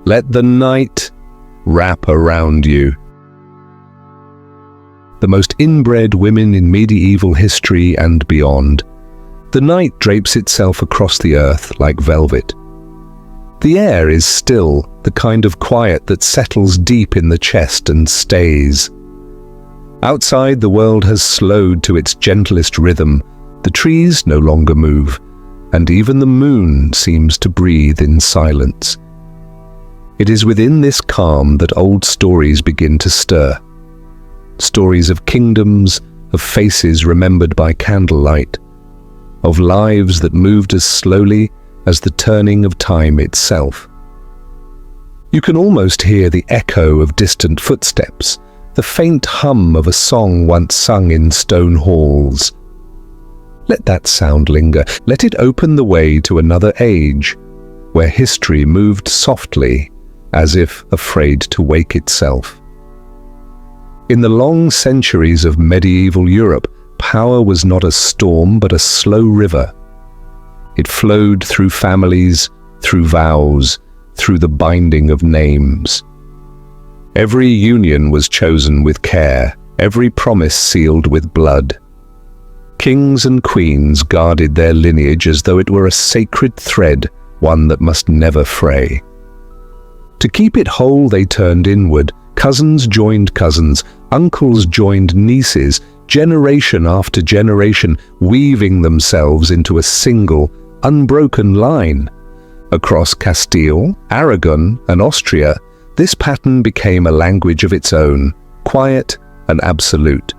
Let the night wrap around you. The most inbred women in medieval history and beyond. The night drapes itself across the earth like velvet. The air is still, the kind of quiet that settles deep in the chest and stays. Outside, the world has slowed to its gentlest rhythm. The trees no longer move, and even the moon seems to breathe in silence. It is within this calm that old stories begin to stir. Stories of kingdoms, of faces remembered by candlelight, of lives that moved as slowly as the turning of time itself. You can almost hear the echo of distant footsteps, the faint hum of a song once sung in stone halls. Let that sound linger. Let it open the way to another age, where history moved softly, as if afraid to wake itself. In the long centuries of medieval Europe, power was not a storm but a slow river. It flowed through families, through vows, through the binding of names. Every union was chosen with care, every promise sealed with blood. Kings and queens guarded their lineage as though it were a sacred thread, one that must never fray. To keep it whole, they turned inward. Cousins joined cousins, uncles joined nieces, generation after generation, weaving themselves into a single, unbroken line. Across Castile, Aragon, and Austria, this pattern became a language of its own, quiet and absolute.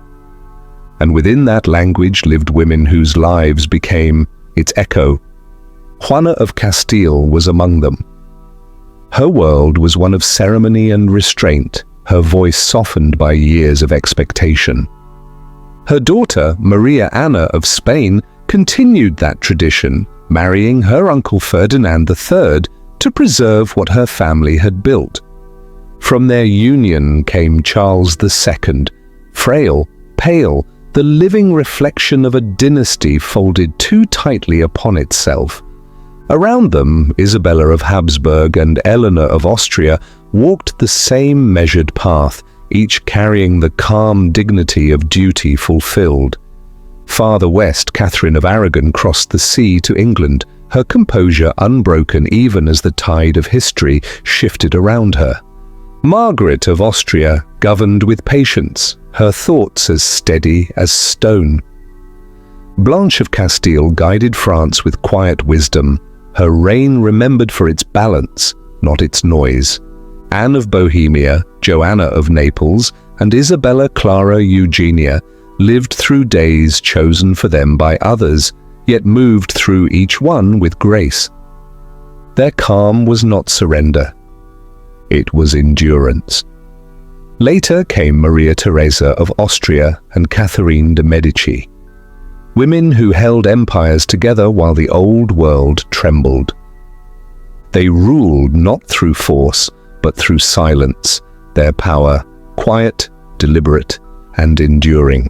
And within that language lived women whose lives became its echo. Juana of Castile was among them. Her world was one of ceremony and restraint, her voice softened by years of expectation. Her daughter, Maria Anna of Spain, continued that tradition, marrying her uncle Ferdinand III to preserve what her family had built. From their union came Charles II, frail, pale, the living reflection of a dynasty folded too tightly upon itself. Around them, Isabella of Habsburg and Eleanor of Austria walked the same measured path, each carrying the calm dignity of duty fulfilled. Farther west, Catherine of Aragon crossed the sea to England, her composure unbroken even as the tide of history shifted around her. Margaret of Austria governed with patience, her thoughts as steady as stone. Blanche of Castile guided France with quiet wisdom, her reign remembered for its balance, not its noise. Anne of Bohemia, Joanna of Naples, and Isabella Clara Eugenia lived through days chosen for them by others, yet moved through each one with grace. Their calm was not surrender. It was endurance. Later came Maria Theresa of Austria and Catherine de' Medici, women who held empires together while the old world trembled. They ruled not through force, but through silence, their power quiet, deliberate, and enduring.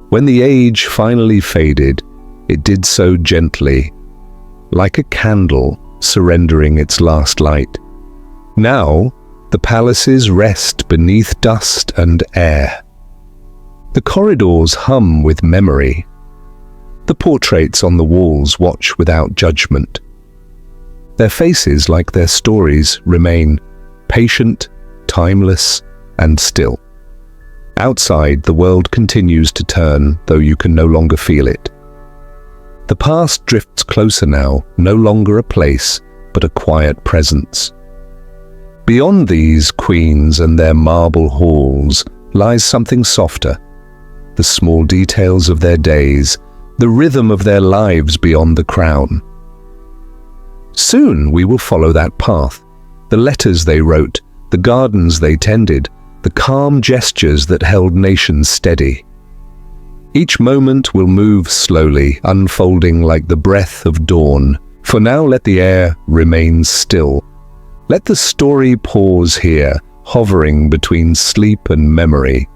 When the age finally faded, it did so gently, like a candle surrendering its last light. Now, the palaces rest beneath dust and air. The corridors hum with memory. The portraits on the walls watch without judgment. Their faces, like their stories, remain patient, timeless, and still. Outside, the world continues to turn, though you can no longer feel it. The past drifts closer now, no longer a place, but a quiet presence. Beyond these queens and their marble halls lies something softer, the small details of their days, the rhythm of their lives beyond the crown. Soon we will follow that path, the letters they wrote, the gardens they tended, the calm gestures that held nations steady. Each moment will move slowly, unfolding like the breath of dawn. For now let the air remain still. Let the story pause here, hovering between sleep and memory.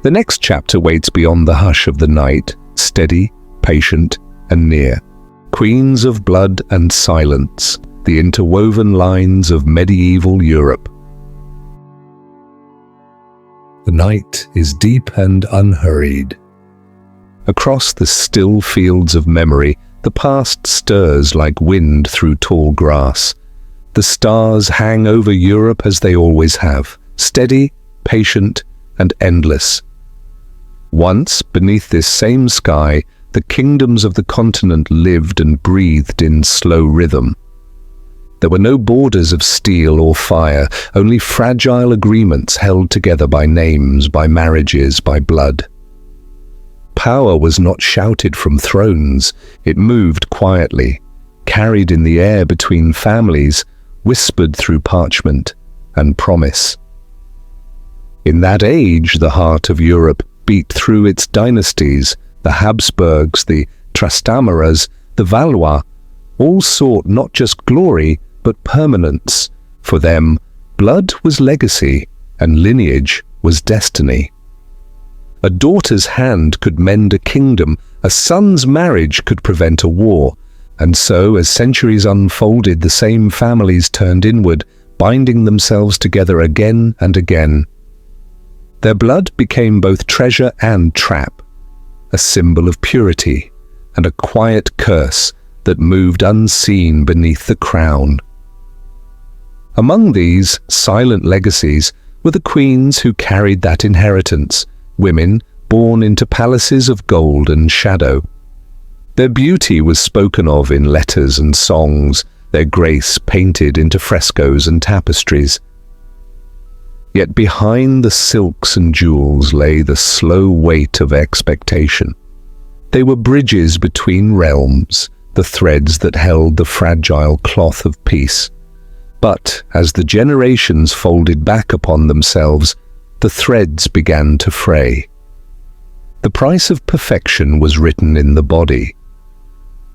The next chapter waits beyond the hush of the night, steady, patient, and near. Queens of blood and silence, the interwoven lines of medieval Europe. The night is deep and unhurried. Across the still fields of memory, the past stirs like wind through tall grass. The stars hang over Europe as they always have, steady, patient, and endless. Once, beneath this same sky, the kingdoms of the continent lived and breathed in slow rhythm. There were no borders of steel or fire, only fragile agreements held together by names, by marriages, by blood. Power was not shouted from thrones, it moved quietly, carried in the air between families, whispered through parchment and promise. In that age, the heart of Europe beat through its dynasties. The Habsburgs, the Trastámaras, the Valois, all sought not just glory, but permanence. For them, blood was legacy, and lineage was destiny. A daughter's hand could mend a kingdom, a son's marriage could prevent a war, and so, as centuries unfolded, the same families turned inward, binding themselves together again and again. Their blood became both treasure and trap, a symbol of purity and a quiet curse that moved unseen beneath the crown. Among these silent legacies were the queens who carried that inheritance, women born into palaces of gold and shadow. Their beauty was spoken of in letters and songs, their grace painted into frescoes and tapestries. Yet behind the silks and jewels lay the slow weight of expectation. They were bridges between realms, the threads that held the fragile cloth of peace. But as the generations folded back upon themselves, the threads began to fray. The price of perfection was written in the body.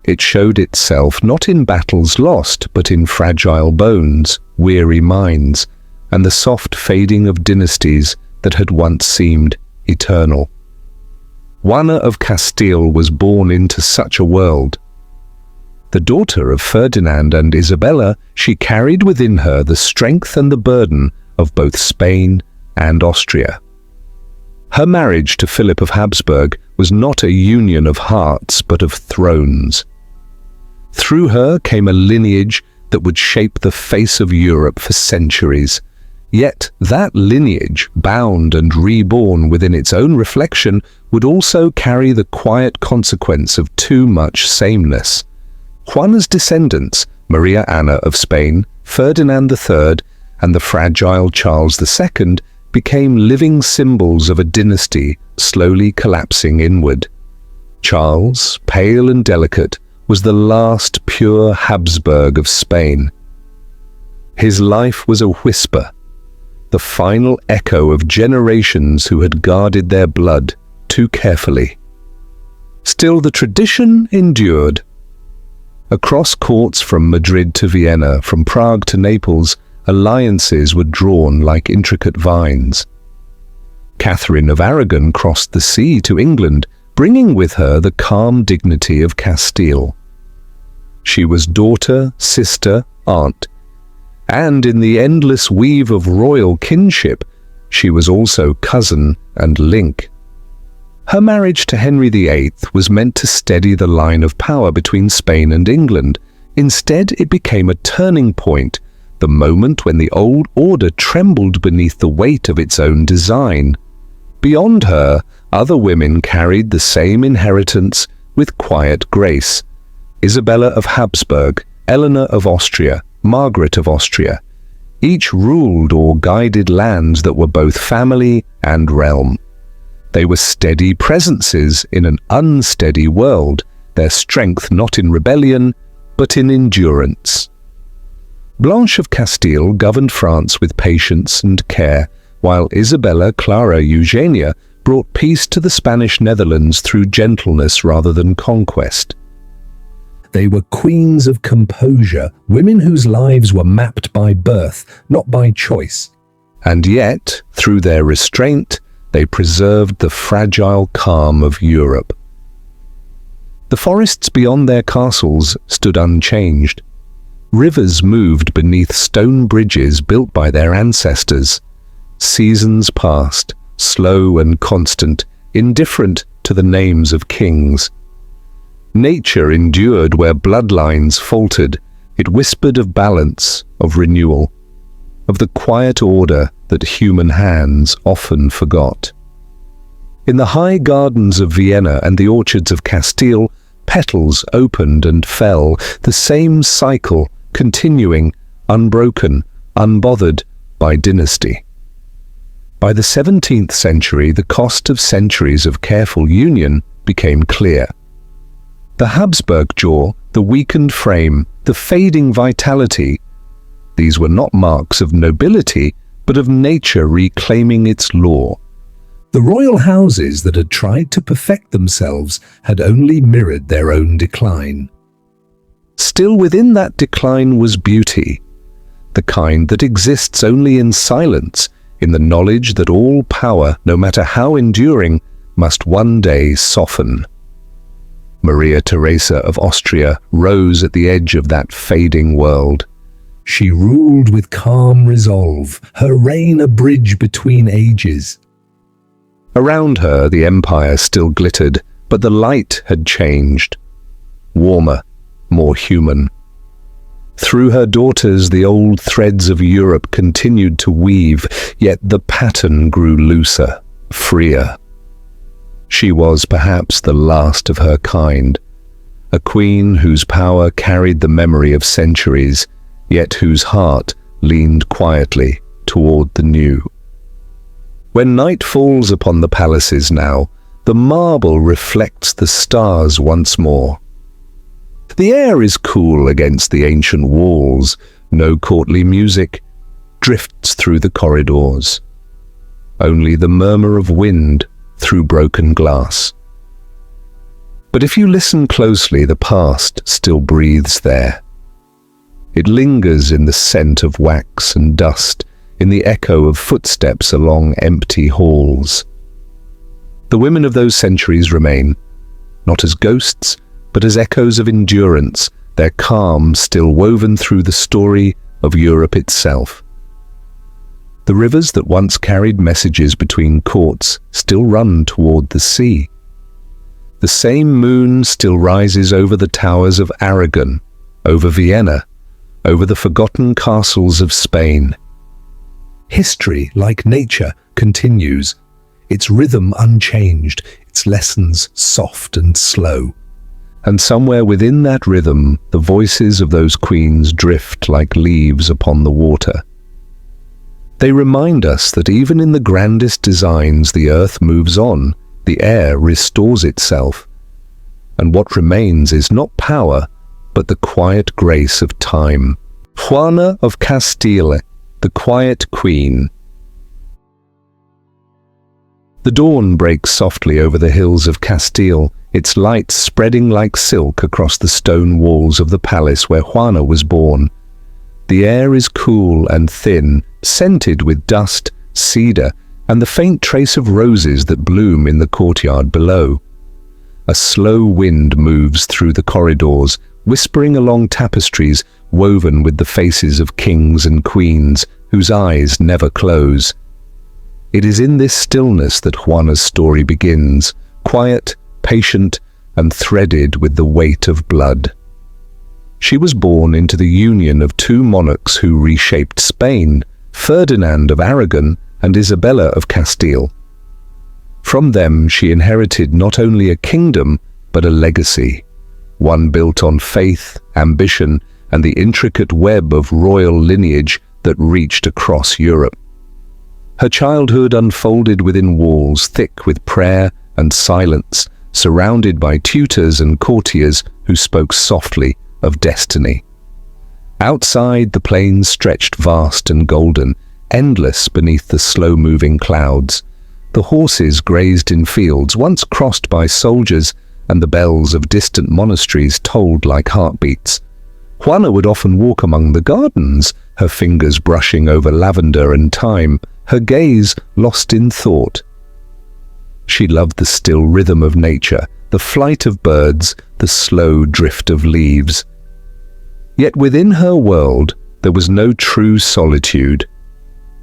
It showed itself not in battles lost, but in fragile bones, weary minds, and the soft fading of dynasties that had once seemed eternal. Juana of Castile was born into such a world. The daughter of Ferdinand and Isabella, she carried within her the strength and the burden of both Spain and Austria. Her marriage to Philip of Habsburg was not a union of hearts, but of thrones. Through her came a lineage that would shape the face of Europe for centuries. Yet that lineage, bound and reborn within its own reflection, would also carry the quiet consequence of too much sameness. Juana's descendants, Maria Anna of Spain, Ferdinand III, and the fragile Charles II, became living symbols of a dynasty slowly collapsing inward. Charles, pale and delicate, was the last pure Habsburg of Spain. His life was a whisper, the final echo of generations who had guarded their blood too carefully. Still, the tradition endured. Across courts from Madrid to Vienna, from Prague to Naples, alliances were drawn like intricate vines. Catherine of Aragon crossed the sea to England, bringing with her the calm dignity of Castile. She was daughter, sister, aunt, and in the endless weave of royal kinship, she was also cousin and link. Her marriage to Henry VIII was meant to steady the line of power between Spain and England. Instead, it became a turning point, the moment when the old order trembled beneath the weight of its own design. Beyond her, other women carried the same inheritance with quiet grace. Isabella of Habsburg, Eleanor of Austria, Margaret of Austria. Each ruled or guided lands that were both family and realm. They were steady presences in an unsteady world, their strength not in rebellion, but in endurance. Blanche of Castile governed France with patience and care, while Isabella Clara Eugenia brought peace to the Spanish Netherlands through gentleness rather than conquest. They were queens of composure, women whose lives were mapped by birth, not by choice. And yet, through their restraint, they preserved the fragile calm of Europe. The forests beyond their castles stood unchanged. Rivers moved beneath stone bridges built by their ancestors. Seasons passed, slow and constant, indifferent to the names of kings. Nature endured where bloodlines faltered. It whispered of balance, of renewal, of the quiet order that human hands often forgot. In the high gardens of Vienna and the orchards of Castile, petals opened and fell, the same cycle continuing, unbroken, unbothered by dynasty. By the 17th century, the cost of centuries of careful union became clear. The Habsburg jaw, the weakened frame, the fading vitality, these were not marks of nobility, but of nature reclaiming its law. The royal houses that had tried to perfect themselves had only mirrored their own decline. Still within that decline was beauty, the kind that exists only in silence, in the knowledge that all power, no matter how enduring, must one day soften. Maria Theresa of Austria rose at the edge of that fading world. She ruled with calm resolve, her reign a bridge between ages. Around her the empire still glittered, but the light had changed. Warmer, more human. Through her daughters the old threads of Europe continued to weave, yet the pattern grew looser, freer. She was perhaps the last of her kind, a queen whose power carried the memory of centuries, yet whose heart leaned quietly toward the new. When night falls upon the palaces now, the marble reflects the stars once more. The air is cool against the ancient walls, no courtly music drifts through the corridors. Only the murmur of wind through broken glass. But if you listen closely, the past still breathes there. It lingers in the scent of wax and dust, in the echo of footsteps along empty halls. The women of those centuries remain, not as ghosts, but as echoes of endurance, their calm still woven through the story of Europe itself. The rivers that once carried messages between courts still run toward the sea. The same moon still rises over the towers of Aragon, over Vienna, over the forgotten castles of Spain. History, like nature, continues, its rhythm unchanged, its lessons soft and slow. And somewhere within that rhythm, the voices of those queens drift like leaves upon the water. They remind us that even in the grandest designs, the earth moves on, the air restores itself, and what remains is not power, but the quiet grace of time. Juana of Castile, the quiet queen. The dawn breaks softly over the hills of Castile, its light spreading like silk across the stone walls of the palace where Juana was born. The air is cool and thin, scented with dust, cedar, and the faint trace of roses that bloom in the courtyard below. A slow wind moves through the corridors, whispering along tapestries woven with the faces of kings and queens whose eyes never close. It is in this stillness that Juana's story begins, quiet, patient, and threaded with the weight of blood. She was born into the union of two monarchs who reshaped Spain, Ferdinand of Aragon and Isabella of Castile. From them she inherited not only a kingdom, but a legacy, one built on faith, ambition, and the intricate web of royal lineage that reached across Europe. Her childhood unfolded within walls thick with prayer and silence, surrounded by tutors and courtiers who spoke softly of destiny. Outside, the plains stretched vast and golden, endless beneath the slow-moving clouds. The horses grazed in fields once crossed by soldiers, and the bells of distant monasteries tolled like heartbeats. Juana would often walk among the gardens, her fingers brushing over lavender and thyme, her gaze lost in thought. She loved the still rhythm of nature, the flight of birds, the slow drift of leaves. Yet within her world there was no true solitude,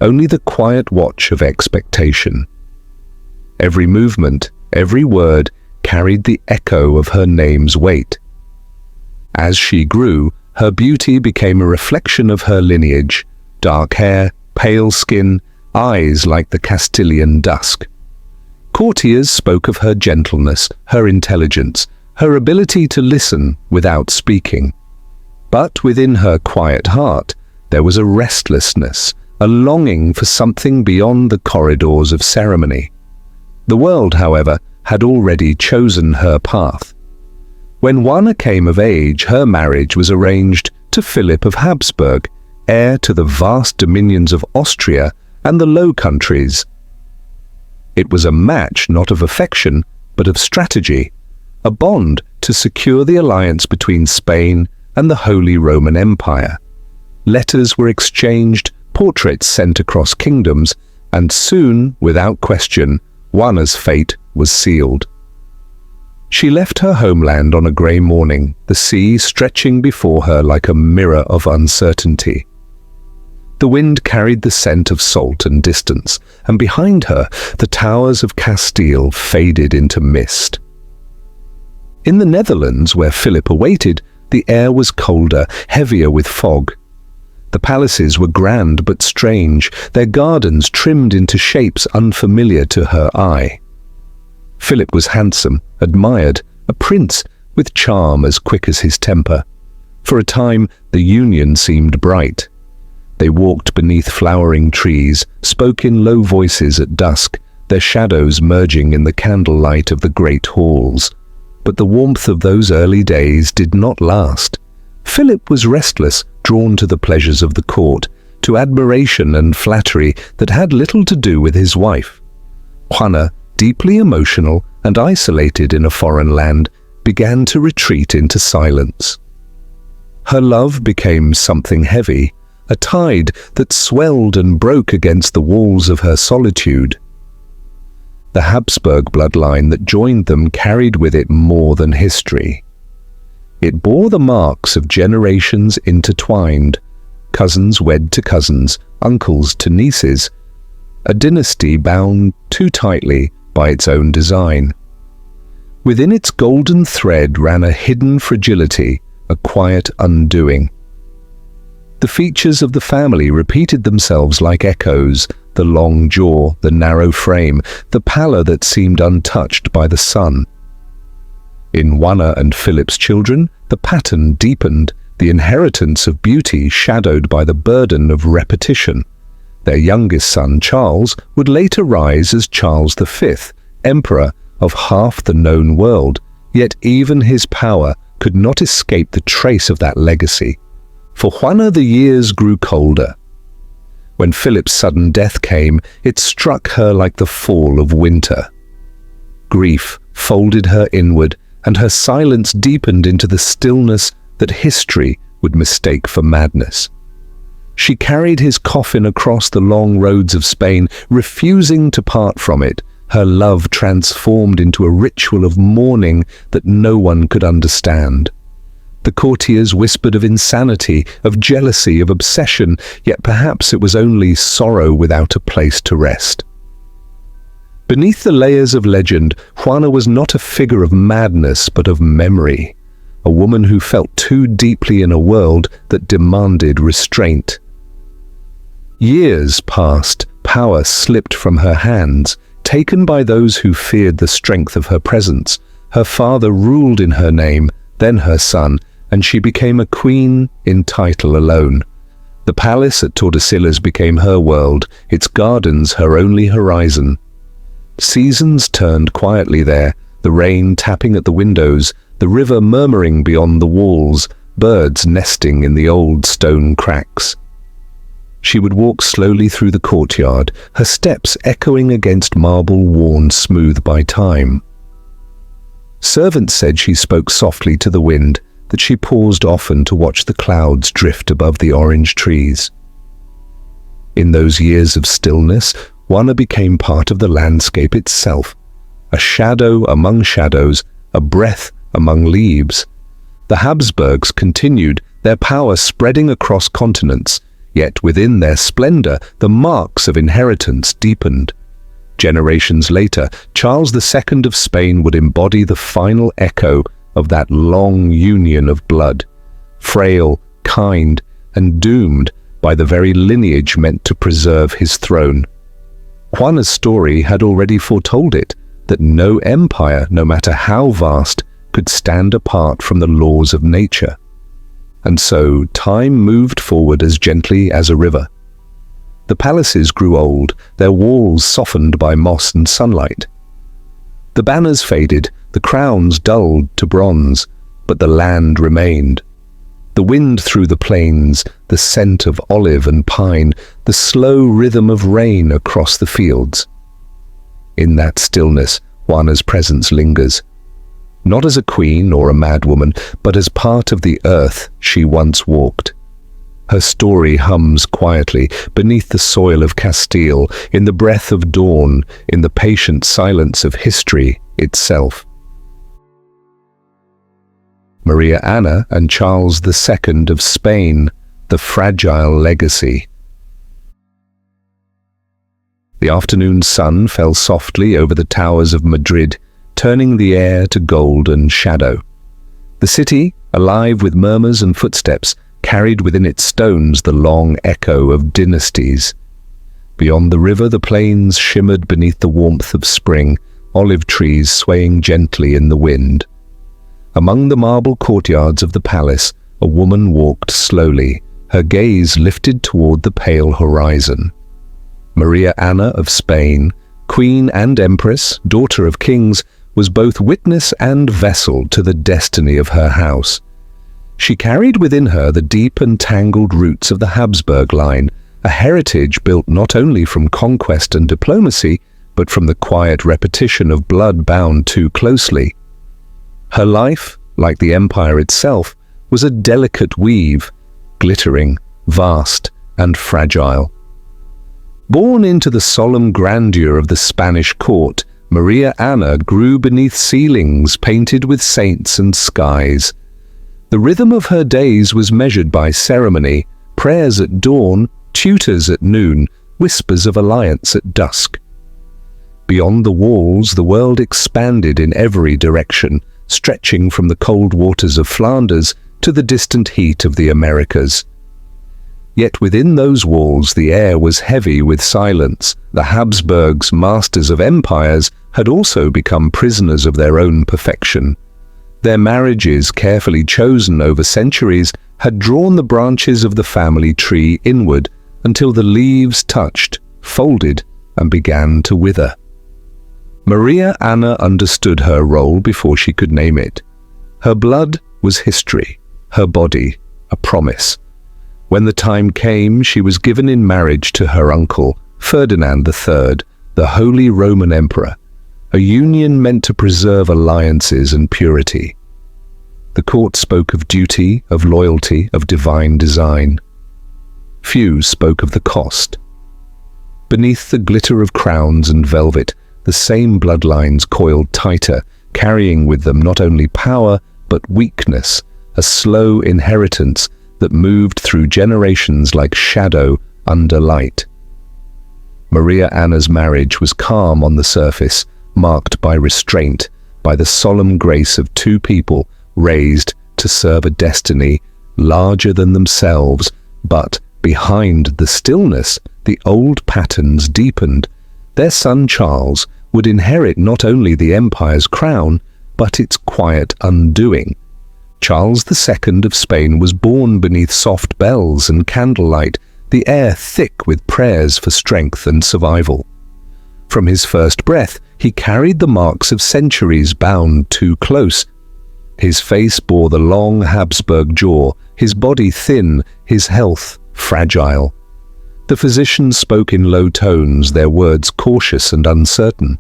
only the quiet watch of expectation. Every movement, every word carried the echo of her name's weight. As she grew, her beauty became a reflection of her lineage: dark hair, pale skin, eyes like the Castilian dusk. Courtiers spoke of her gentleness, her intelligence, her ability to listen without speaking. But within her quiet heart, there was a restlessness, a longing for something beyond the corridors of ceremony. The world, however, had already chosen her path. When Juana came of age, her marriage was arranged to Philip of Habsburg, heir to the vast dominions of Austria and the Low Countries. It was a match not of affection, but of strategy, a bond to secure the alliance between Spain and the Holy Roman Empire. Letters were exchanged, portraits sent across kingdoms, and soon, without question, Juana's fate was sealed. She left her homeland on a grey morning, the sea stretching before her like a mirror of uncertainty. The wind carried the scent of salt and distance, and behind her the towers of Castile faded into mist. In the Netherlands, where Philip awaited, the air was colder, heavier with fog. The palaces were grand but strange, their gardens trimmed into shapes unfamiliar to her eye. Philip was handsome, admired, a prince with charm as quick as his temper. For a time, the union seemed bright. They walked beneath flowering trees, spoke in low voices at dusk, their shadows merging in the candlelight of the great halls. But the warmth of those early days did not last. Philip was restless, drawn to the pleasures of the court, to admiration and flattery that had little to do with his wife. Juana, deeply emotional and isolated in a foreign land, began to retreat into silence. Her love became something heavy, a tide that swelled and broke against the walls of her solitude. The Habsburg bloodline that joined them carried with it more than history. It bore the marks of generations intertwined, cousins wed to cousins, uncles to nieces, a dynasty bound too tightly by its own design. Within its golden thread ran a hidden fragility, a quiet undoing. The features of the family repeated themselves like echoes: the long jaw, the narrow frame, the pallor that seemed untouched by the sun. In Juana and Philip's children, the pattern deepened, the inheritance of beauty shadowed by the burden of repetition. Their youngest son, Charles, would later rise as Charles V, emperor of half the known world, yet even his power could not escape the trace of that legacy. For Juana, the years grew colder. When Philip's sudden death came, it struck her like the fall of winter. Grief folded her inward, and her silence deepened into the stillness that history would mistake for madness. She carried his coffin across the long roads of Spain, refusing to part from it, her love transformed into a ritual of mourning that no one could understand. The courtiers whispered of insanity, of jealousy, of obsession, yet perhaps it was only sorrow without a place to rest. Beneath the layers of legend, Juana was not a figure of madness but of memory, a woman who felt too deeply in a world that demanded restraint. Years passed, power slipped from her hands, taken by those who feared the strength of her presence. Her father ruled in her name, then her son, and she became a queen in title alone. The palace at Tordesillas became her world, its gardens her only horizon. Seasons turned quietly there, the rain tapping at the windows, the river murmuring beyond the walls, birds nesting in the old stone cracks. She would walk slowly through the courtyard, her steps echoing against marble worn smooth by time. Servants said she spoke softly to the wind, that she paused often to watch the clouds drift above the orange trees. In those years of stillness, Juana became part of the landscape itself, a shadow among shadows, a breath among leaves. The Habsburgs continued, their power spreading across continents, yet within their splendor the marks of inheritance deepened. Generations later, Charles II of Spain would embody the final echo of that long union of blood, frail, kind, and doomed by the very lineage meant to preserve his throne. Juana's story had already foretold it, that no empire, no matter how vast, could stand apart from the laws of nature. And so time moved forward as gently as a river. The palaces grew old, their walls softened by moss and sunlight. The banners faded, the crowns dulled to bronze, but the land remained. The wind through the plains, the scent of olive and pine, the slow rhythm of rain across the fields. In that stillness, Juana's presence lingers. Not as a queen or a madwoman, but as part of the earth she once walked. Her story hums quietly beneath the soil of Castile, in the breath of dawn, in the patient silence of history itself. Maria Anna and Charles II of Spain, the fragile legacy. The afternoon sun fell softly over the towers of Madrid, turning the air to gold and shadow. The city, alive with murmurs and footsteps, carried within its stones the long echo of dynasties. Beyond the river, the plains shimmered beneath the warmth of spring, olive trees swaying gently in the wind. Among the marble courtyards of the palace, a woman walked slowly, her gaze lifted toward the pale horizon. Maria Anna of Spain, queen and empress, daughter of kings, was both witness and vessel to the destiny of her house. She carried within her the deep and tangled roots of the Habsburg line, a heritage built not only from conquest and diplomacy, but from the quiet repetition of blood bound too closely. Her life, like the empire itself, was a delicate weave, glittering, vast, and fragile. Born into the solemn grandeur of the Spanish court, Maria Anna grew beneath ceilings painted with saints and skies. The rhythm of her days was measured by ceremony, prayers at dawn, tutors at noon, whispers of alliance at dusk. Beyond the walls, the world expanded in every direction, stretching from the cold waters of Flanders to the distant heat of the Americas. Yet within those walls the air was heavy with silence. The Habsburgs, masters of empires, had also become prisoners of their own perfection. Their marriages, carefully chosen over centuries, had drawn the branches of the family tree inward until the leaves touched, folded, and began to wither. Maria Anna understood her role before she could name it. Her blood was history, her body a promise. When the time came, she was given in marriage to her uncle, Ferdinand III, the Holy Roman Emperor, a union meant to preserve alliances and purity. The court spoke of duty, of loyalty, of divine design. Few spoke of the cost. Beneath the glitter of crowns and velvet, the same bloodlines coiled tighter, carrying with them not only power, but weakness, a slow inheritance that moved through generations like shadow under light. Maria Anna's marriage was calm on the surface, marked by restraint, by the solemn grace of two people raised to serve a destiny larger than themselves, but behind the stillness, the old patterns deepened. Their son Charles would inherit not only the empire's crown, but its quiet undoing. Charles II of Spain was born beneath soft bells and candlelight, the air thick with prayers for strength and survival. From his first breath, he carried the marks of centuries bound too close. His face bore the long Habsburg jaw, his body thin, his health fragile. The physicians spoke in low tones, their words cautious and uncertain.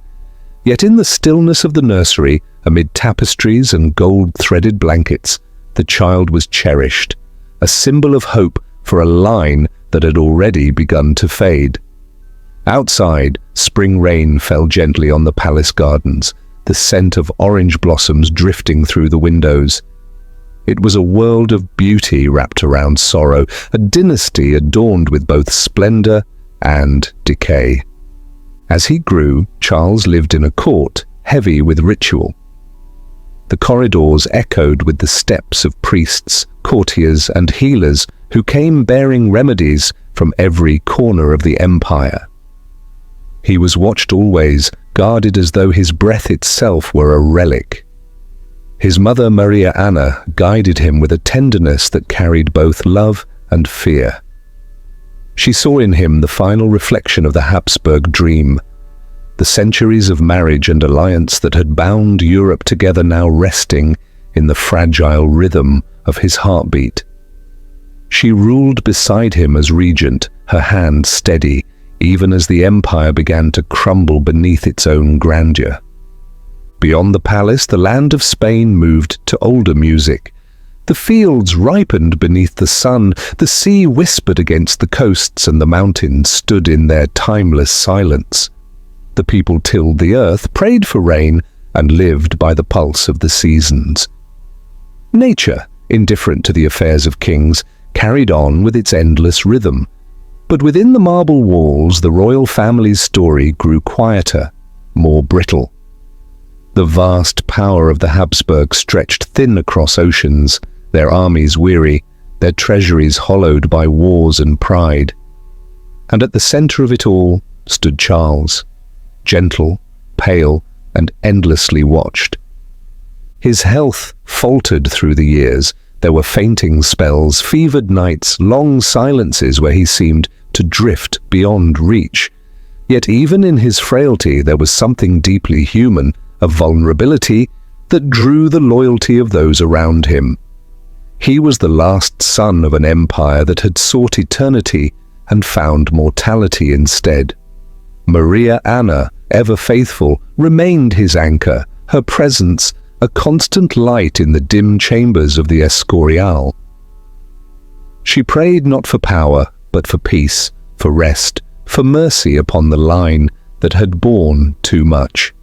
Yet in the stillness of the nursery, amid tapestries and gold-threaded blankets, the child was cherished, a symbol of hope for a line that had already begun to fade. Outside, spring rain fell gently on the palace gardens, the scent of orange blossoms drifting through the windows. It was a world of beauty wrapped around sorrow, a dynasty adorned with both splendor and decay. As he grew, Charles lived in a court heavy with ritual. The corridors echoed with the steps of priests, courtiers, and healers who came bearing remedies from every corner of the empire. He was watched always, guarded as though his breath itself were a relic. His mother, Maria Anna, guided him with a tenderness that carried both love and fear. She saw in him the final reflection of the Habsburg dream. The centuries of marriage and alliance that had bound Europe together now resting in the fragile rhythm of his heartbeat. She ruled beside him as regent, her hand steady, even as the empire began to crumble beneath its own grandeur. Beyond the palace, the land of Spain moved to older music. The fields ripened beneath the sun, the sea whispered against the coasts, and the mountains stood in their timeless silence. The people tilled the earth, prayed for rain, and lived by the pulse of the seasons. Nature, indifferent to the affairs of kings, carried on with its endless rhythm. But within the marble walls, the royal family's story grew quieter, more brittle. The vast power of the Habsburgs stretched thin across oceans, their armies weary, their treasuries hollowed by wars and pride. And at the center of it all stood Charles, gentle, pale, and endlessly watched. His health faltered through the years. There were fainting spells, fevered nights, long silences where he seemed to drift beyond reach. Yet even in his frailty there was something deeply human, a vulnerability that drew the loyalty of those around him. He was the last son of an empire that had sought eternity and found mortality instead. Maria Anna, ever faithful, remained his anchor, her presence a constant light in the dim chambers of the Escorial. She prayed not for power, but for peace, for rest, for mercy upon the line that had borne too much.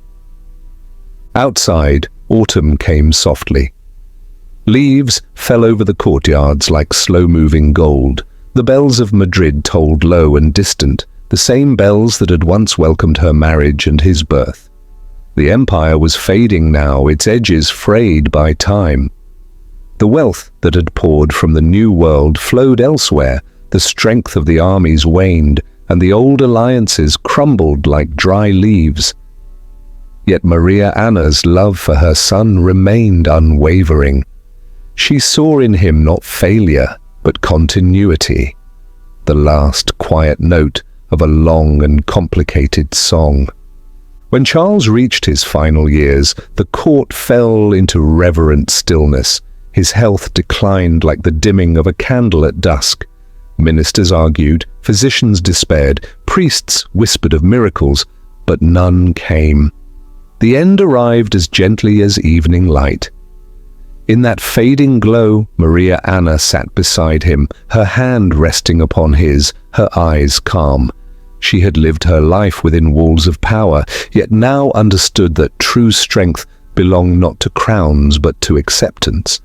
Outside, autumn came softly. Leaves fell over the courtyards like slow-moving gold. The bells of Madrid tolled low and distant, the same bells that had once welcomed her marriage and his birth. The empire was fading now, its edges frayed by time. The wealth that had poured from the new world flowed elsewhere, the strength of the armies waned, and the old alliances crumbled like dry leaves. Yet Maria Anna's love for her son remained unwavering. She saw in him not failure, but continuity, the last quiet note of a long and complicated song. When Charles reached his final years, the court fell into reverent stillness. His health declined like the dimming of a candle at dusk. Ministers argued, physicians despaired, priests whispered of miracles, but none came. The end arrived as gently as evening light. In that fading glow, Maria Anna sat beside him, her hand resting upon his, her eyes calm. She had lived her life within walls of power, yet now understood that true strength belonged not to crowns but to acceptance.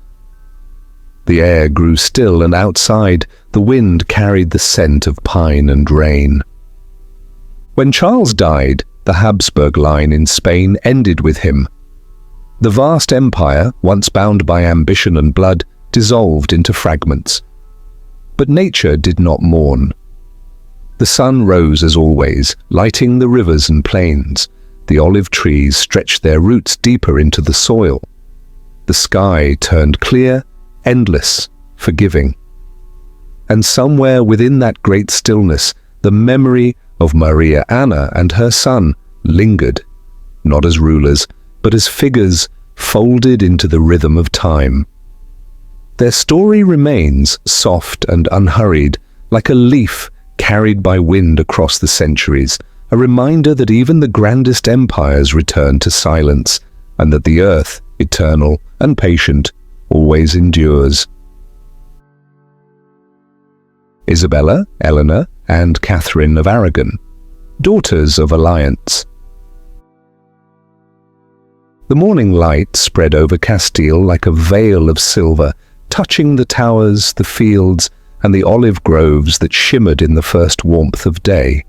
The air grew still, and outside, the wind carried the scent of pine and rain. When Charles died, the Habsburg line in Spain ended with him. The vast empire, once bound by ambition and blood, dissolved into fragments. But nature did not mourn. The sun rose as always, lighting the rivers and plains. The olive trees stretched their roots deeper into the soil. The sky turned clear, endless, forgiving. And somewhere within that great stillness, the memory of Maria Anna and her son lingered, not as rulers, but as figures folded into the rhythm of time. Their story remains soft and unhurried, like a leaf carried by wind across the centuries, a reminder that even the grandest empires return to silence, and that the earth, eternal and patient, always endures. Isabella, Eleanor, and Catherine of Aragon, daughters of alliance. The morning light spread over Castile like a veil of silver, touching the towers, the fields, and the olive groves that shimmered in the first warmth of day.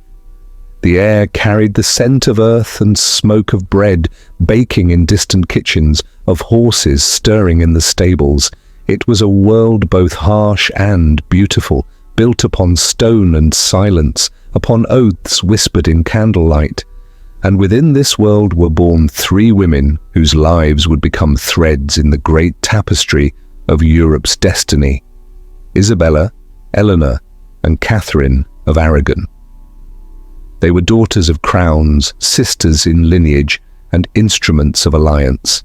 The air carried the scent of earth and smoke of bread baking in distant kitchens, of horses stirring in the stables. It was a world both harsh and beautiful, built upon stone and silence, upon oaths whispered in candlelight. And within this world were born 3 women whose lives would become threads in the great tapestry of Europe's destiny: Isabella, Eleanor, and Catherine of Aragon. They were daughters of crowns, sisters in lineage, and instruments of alliance.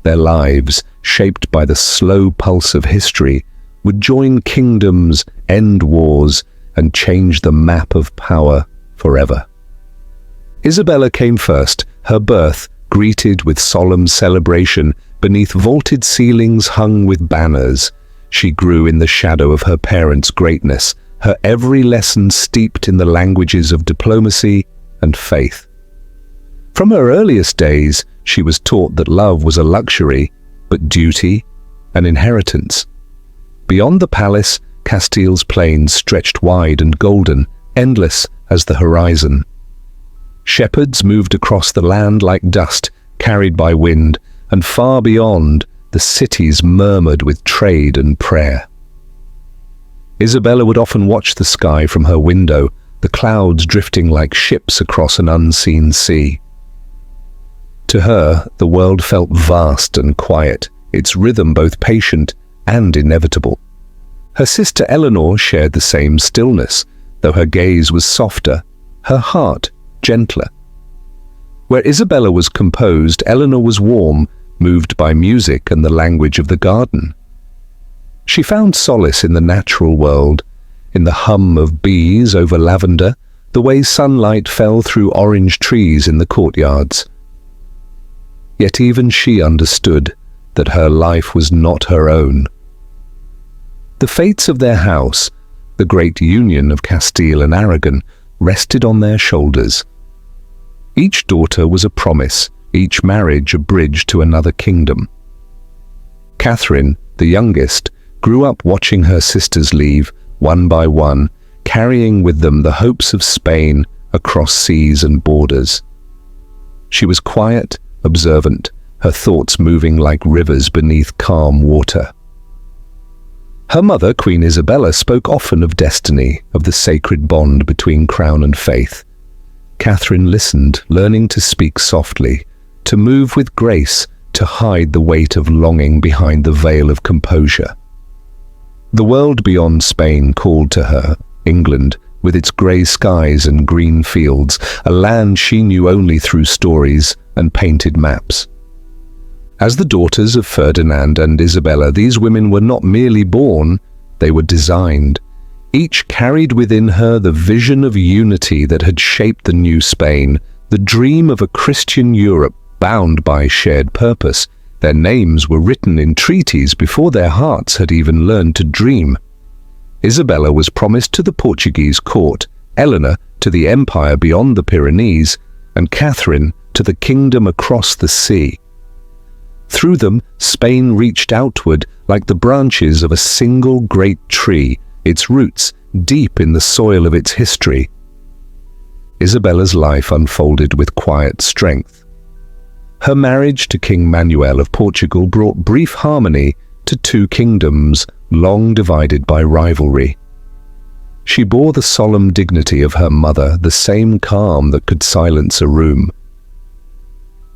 Their lives, shaped by the slow pulse of history, would join kingdoms, end wars, and change the map of power forever. Isabella came first, her birth greeted with solemn celebration beneath vaulted ceilings hung with banners. She grew in the shadow of her parents' greatness, her every lesson steeped in the languages of diplomacy and faith. From her earliest days, she was taught that love was a luxury, but duty an inheritance. Beyond the palace, Castile's plains stretched wide and golden, endless as the horizon. Shepherds moved across the land like dust, carried by wind, and far beyond, the cities murmured with trade and prayer. Isabella would often watch the sky from her window, the clouds drifting like ships across an unseen sea. To her, the world felt vast and quiet, its rhythm both patient and inevitable. Her sister Eleanor shared the same stillness, though her gaze was softer, her heart gentler. Where Isabella was composed, Eleanor was warm, moved by music and the language of the garden. She found solace in the natural world, in the hum of bees over lavender, the way sunlight fell through orange trees in the courtyards. Yet even she understood that her life was not her own. The fates of their house, the great union of Castile and Aragon, rested on their shoulders. Each daughter was a promise, each marriage a bridge to another kingdom. Catherine, the youngest, grew up watching her sisters leave, one by one, carrying with them the hopes of Spain across seas and borders. She was quiet, observant, her thoughts moving like rivers beneath calm water. Her mother, Queen Isabella, spoke often of destiny, of the sacred bond between crown and faith. Catherine listened, learning to speak softly, to move with grace, to hide the weight of longing behind the veil of composure. The world beyond Spain called to her, England, with its grey skies and green fields, a land she knew only through stories and painted maps. As the daughters of Ferdinand and Isabella, these women were not merely born, they were designed. Each carried within her the vision of unity that had shaped the new Spain, the dream of a Christian Europe bound by shared purpose. Their names were written in treaties before their hearts had even learned to dream. Isabella was promised to the Portuguese court, Eleanor to the empire beyond the Pyrenees, and Catherine to the kingdom across the sea. Through them, Spain reached outward like the branches of a single great tree, its roots deep in the soil of its history. Isabella's life unfolded with quiet strength. Her marriage to King Manuel of Portugal brought brief harmony to 2 kingdoms long divided by rivalry. She bore the solemn dignity of her mother, the same calm that could silence a room.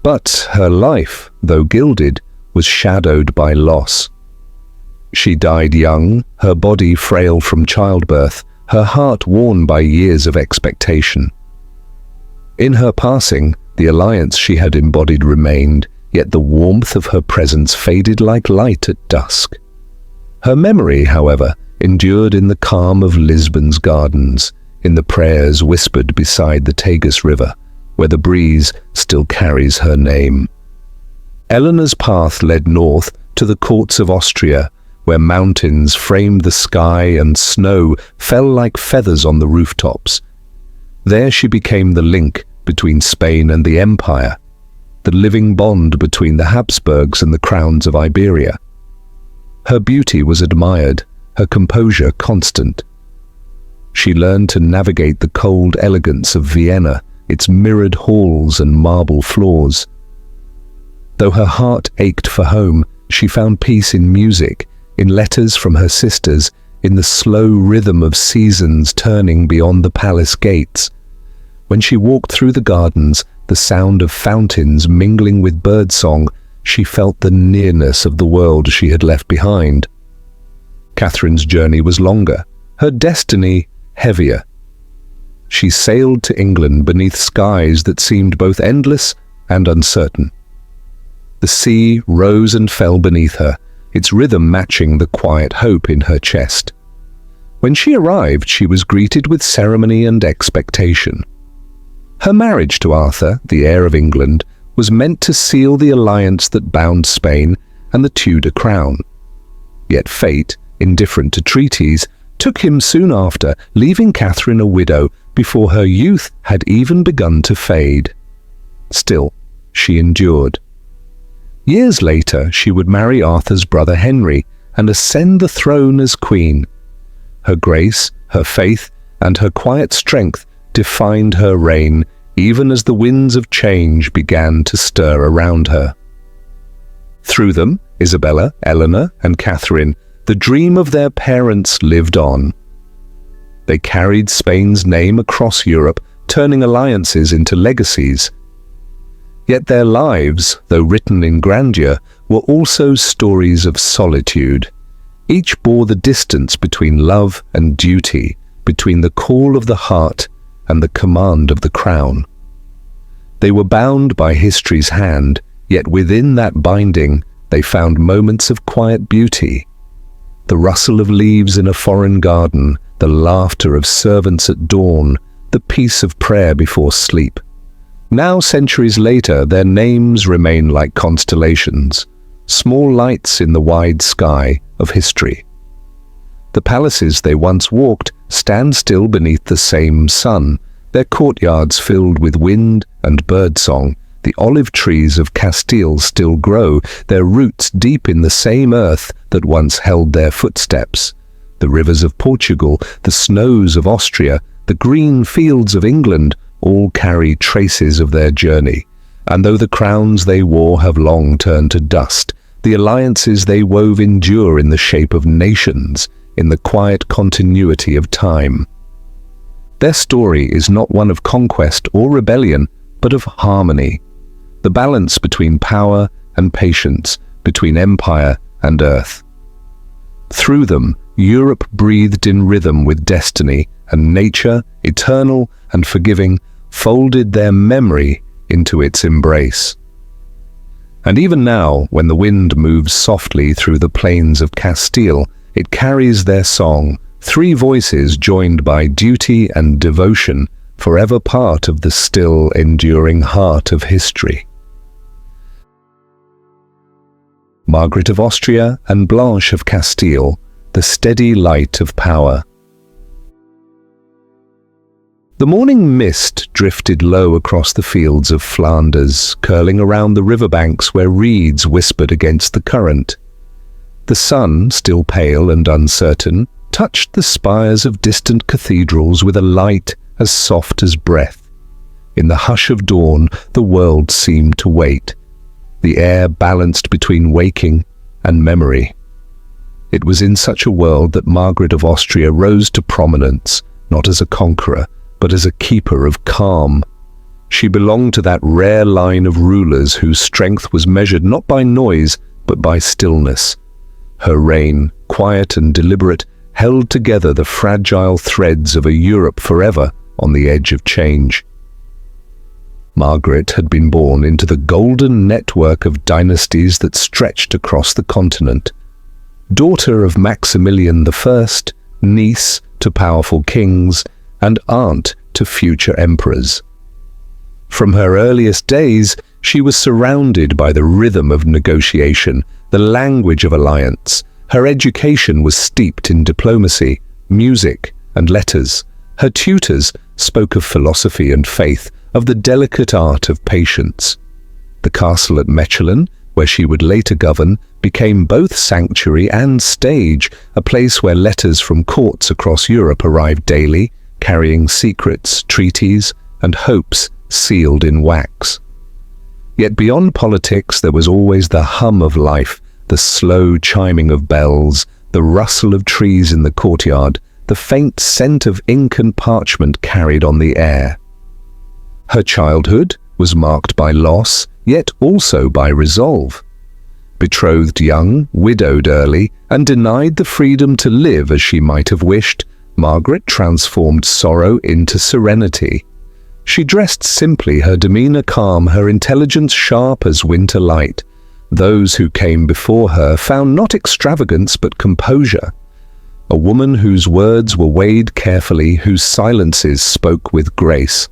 But her life, though gilded, was shadowed by loss. She died young, her body frail from childbirth, her heart worn by years of expectation. In her passing, the alliance she had embodied remained, yet the warmth of her presence faded like light at dusk. Her memory, however, endured in the calm of Lisbon's gardens, in the prayers whispered beside the Tagus River, where the breeze still carries her name. Eleanor's path led north to the courts of Austria, where mountains framed the sky and snow fell like feathers on the rooftops. There she became the link between Spain and the Empire, the living bond between the Habsburgs and the crowns of Iberia. Her beauty was admired, her composure constant. She learned to navigate the cold elegance of Vienna, its mirrored halls and marble floors. Though her heart ached for home, she found peace in music, in letters from her sisters, in the slow rhythm of seasons turning beyond the palace gates. When she walked through the gardens, the sound of fountains mingling with birdsong, she felt the nearness of the world she had left behind. Catherine's journey was longer, her destiny heavier. She sailed to England beneath skies that seemed both endless and uncertain. The sea rose and fell beneath her, its rhythm matching the quiet hope in her chest. When she arrived, she was greeted with ceremony and expectation. Her marriage to Arthur, the heir of England, was meant to seal the alliance that bound Spain and the Tudor crown. Yet fate, indifferent to treaties, took him soon after, leaving Catherine a widow before her youth had even begun to fade. Still, she endured. Years later, she would marry Arthur's brother Henry and ascend the throne as queen. Her grace, her faith, and her quiet strength defined her reign, even as the winds of change began to stir around her. Through them, Isabella, Eleanor, and Catherine, the dream of their parents lived on. They carried Spain's name across Europe, turning alliances into legacies. Yet their lives, though written in grandeur, were also stories of solitude. Each bore the distance between love and duty, between the call of the heart and the command of the crown. They were bound by history's hand, yet within that binding they found moments of quiet beauty. The rustle of leaves in a foreign garden, the laughter of servants at dawn, the peace of prayer before sleep. Now, centuries later, their names remain like constellations, small lights in the wide sky of history. The palaces they once walked stand still beneath the same sun, their courtyards filled with wind and birdsong. The olive trees of Castile still grow, their roots deep in the same earth that once held their footsteps. The rivers of Portugal, the snows of Austria, the green fields of England all carry traces of their journey. And though the crowns they wore have long turned to dust, the alliances they wove endure in the shape of nations, in the quiet continuity of time. Their story is not one of conquest or rebellion, but of harmony. The balance between power and patience, between empire and earth. Through them, Europe breathed in rhythm with destiny, and nature, eternal and forgiving, folded their memory into its embrace. And even now, when the wind moves softly through the plains of Castile, it carries their song, three voices joined by duty and devotion, forever part of the still enduring heart of history. Margaret of Austria and Blanche of Castile, the steady light of power. The morning mist drifted low across the fields of Flanders, curling around the riverbanks where reeds whispered against the current. The sun, still pale and uncertain, touched the spires of distant cathedrals with a light as soft as breath. In the hush of dawn, the world seemed to wait, the air balanced between waking and memory. It was in such a world that Margaret of Austria rose to prominence, not as a conqueror, but as a keeper of calm. She belonged to that rare line of rulers whose strength was measured not by noise, but by stillness. Her reign, quiet and deliberate, held together the fragile threads of a Europe forever on the edge of change. Margaret had been born into the golden network of dynasties that stretched across the continent. Daughter of Maximilian I, niece to powerful kings, and aunt to future emperors. From her earliest days, she was surrounded by the rhythm of negotiation, the language of alliance. Her education was steeped in diplomacy, music, and letters. Her tutors spoke of philosophy and faith, of the delicate art of patience. The castle at Mechelen, where she would later govern, became both sanctuary and stage, a place where letters from courts across Europe arrived daily, carrying secrets, treaties, and hopes sealed in wax. Yet beyond politics there was always the hum of life, the slow chiming of bells, the rustle of trees in the courtyard, the faint scent of ink and parchment carried on the air. Her childhood was marked by loss, yet also by resolve. Betrothed young, widowed early, and denied the freedom to live as she might have wished, Margaret transformed sorrow into serenity. She dressed simply, her demeanor calm, her intelligence sharp as winter light. Those who came before her found not extravagance but composure. A woman whose words were weighed carefully, whose silences spoke with grace.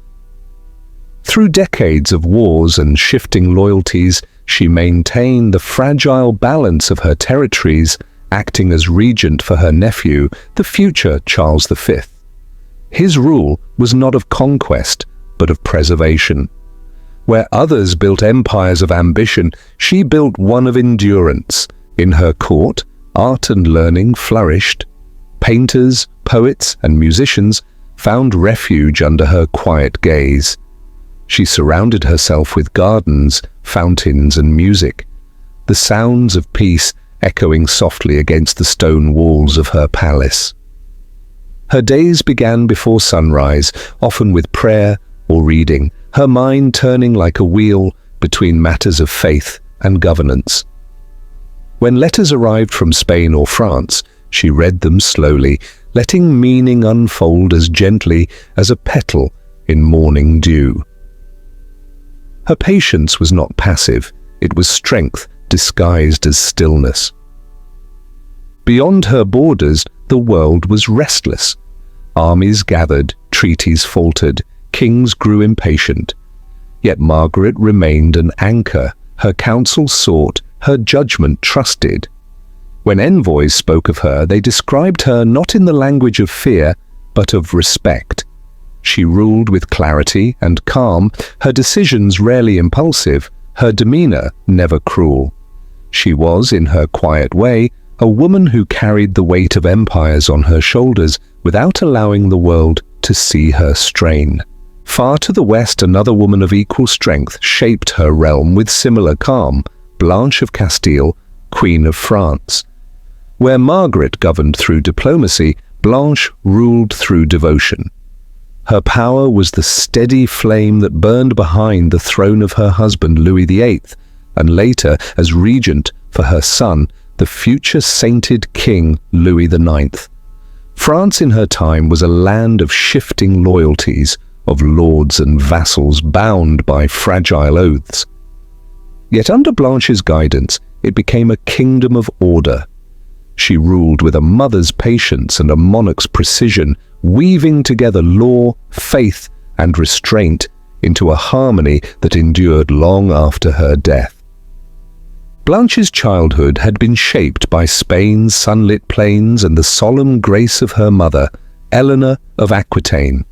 Through decades of wars and shifting loyalties, she maintained the fragile balance of her territories, acting as regent for her nephew, the future Charles V. His rule was not of conquest, but of preservation. Where others built empires of ambition, she built one of endurance. In her court, art and learning flourished. Painters, poets, and musicians found refuge under her quiet gaze. She surrounded herself with gardens, fountains, and music, the sounds of peace echoing softly against the stone walls of her palace. Her days began before sunrise, often with prayer or reading, her mind turning like a wheel between matters of faith and governance. When letters arrived from Spain or France, she read them slowly, letting meaning unfold as gently as a petal in morning dew. Her patience was not passive, it was strength disguised as stillness. Beyond her borders, the world was restless. Armies gathered, treaties faltered, kings grew impatient. Yet Margaret remained an anchor, her counsel sought, her judgment trusted. When envoys spoke of her, they described her not in the language of fear, but of respect. She ruled with clarity and calm, her decisions rarely impulsive, her demeanor never cruel. She was, in her quiet way, a woman who carried the weight of empires on her shoulders without allowing the world to see her strain. Far to the west, another woman of equal strength shaped her realm with similar calm, Blanche of Castile, Queen of France. Where Margaret governed through diplomacy, Blanche ruled through devotion. Her power was the steady flame that burned behind the throne of her husband Louis VIII, and later, as regent for her son, the future sainted King Louis IX. France in her time was a land of shifting loyalties, of lords and vassals bound by fragile oaths. Yet under Blanche's guidance, it became a kingdom of order. She ruled with a mother's patience and a monarch's precision, weaving together law, faith, and restraint into a harmony that endured long after her death. Blanche's childhood had been shaped by Spain's sunlit plains and the solemn grace of her mother, Eleanor of Aquitaine.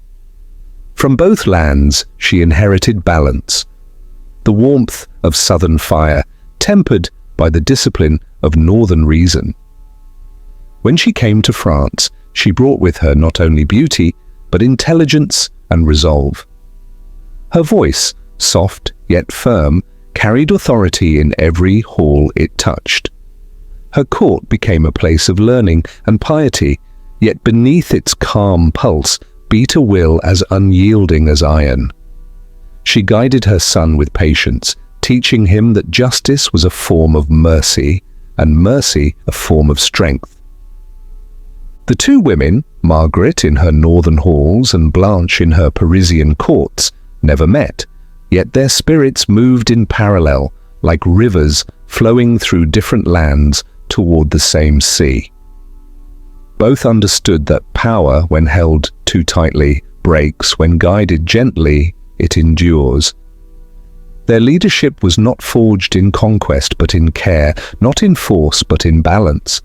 From both lands, she inherited balance, the warmth of southern fire, tempered by the discipline of northern reason. When she came to France, she brought with her not only beauty, but intelligence and resolve. Her voice, soft yet firm, carried authority in every hall it touched. Her court became a place of learning and piety, yet beneath its calm pulse beat a will as unyielding as iron. She guided her son with patience, teaching him that justice was a form of mercy, and mercy a form of strength. The two women, Margaret in her northern halls and Blanche in her Parisian courts, never met, yet their spirits moved in parallel, like rivers flowing through different lands toward the same sea. Both understood that power, when held too tightly, breaks; when guided gently, it endures. Their leadership was not forged in conquest but in care, not in force but in balance.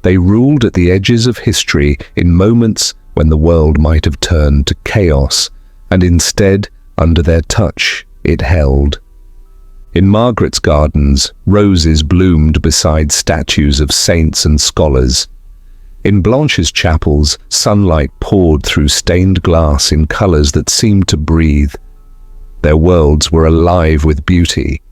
They ruled at the edges of history in moments when the world might have turned to chaos, and instead, under their touch, it held. In Margaret's gardens, roses bloomed beside statues of saints and scholars. In Blanche's chapels, sunlight poured through stained glass in colors that seemed to breathe. Their worlds were alive with beauty.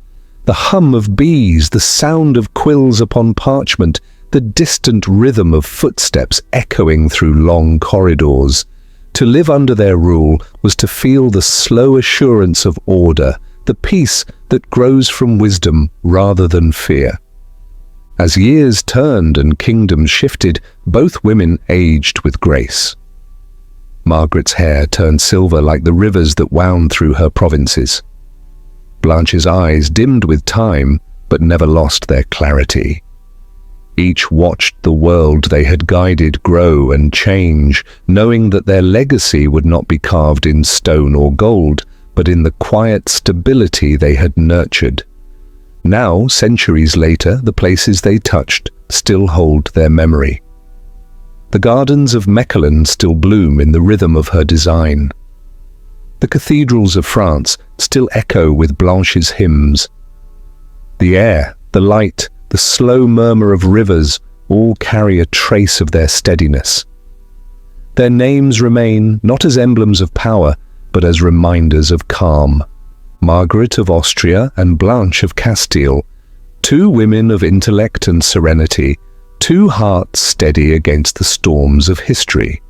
The hum of bees, the sound of quills upon parchment, the distant rhythm of footsteps echoing through long corridors. To live under their rule was to feel the slow assurance of order, the peace that grows from wisdom rather than fear. As years turned and kingdoms shifted, both women aged with grace. Margaret's hair turned silver like the rivers that wound through her provinces. Blanche's eyes dimmed with time, but never lost their clarity. Each watched the world they had guided grow and change, knowing that their legacy would not be carved in stone or gold, but in the quiet stability they had nurtured. Now, centuries later, the places they touched still hold their memory. The gardens of Mechlin still bloom in the rhythm of her design. The cathedrals of France still echo with Blanche's hymns. The air, the light, the slow murmur of rivers all carry a trace of their steadiness. Their names remain not as emblems of power, but as reminders of calm. Margaret of Austria and Blanche of Castile, two women of intellect and serenity, two hearts steady against the storms of history.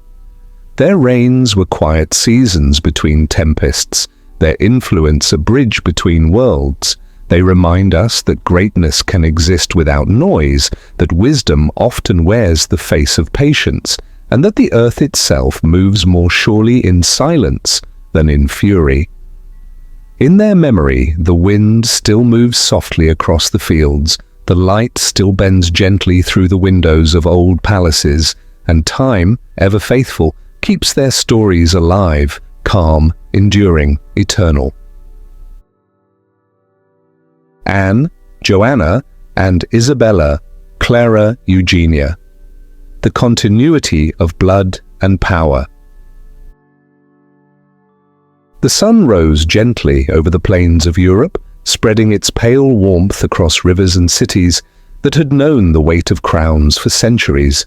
Their reigns were quiet seasons between tempests, their influence a bridge between worlds. They remind us that greatness can exist without noise, that wisdom often wears the face of patience, and that the earth itself moves more surely in silence than in fury. In their memory, the wind still moves softly across the fields, the light still bends gently through the windows of old palaces, and time, ever faithful, keeps their stories alive, calm, enduring, eternal. Anne, Joanna, and Isabella, Clara Eugenia. The continuity of blood and power. The sun rose gently over the plains of Europe, spreading its pale warmth across rivers and cities that had known the weight of crowns for centuries.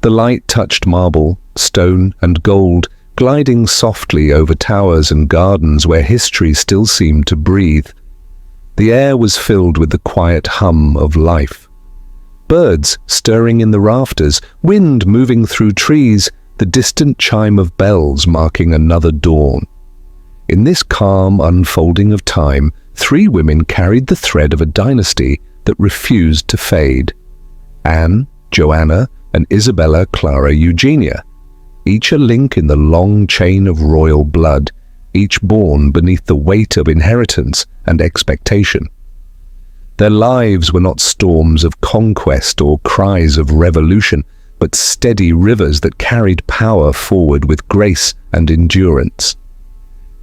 The light touched marble, stone, and gold, gliding softly over towers and gardens where history still seemed to breathe. The air was filled with the quiet hum of life. Birds stirring in the rafters, wind moving through trees, the distant chime of bells marking another dawn. In this calm unfolding of time, three women carried the thread of a dynasty that refused to fade. Anne, Joanna, and Isabella Clara Eugenia, each a link in the long chain of royal blood, each born beneath the weight of inheritance and expectation. Their lives were not storms of conquest or cries of revolution, but steady rivers that carried power forward with grace and endurance.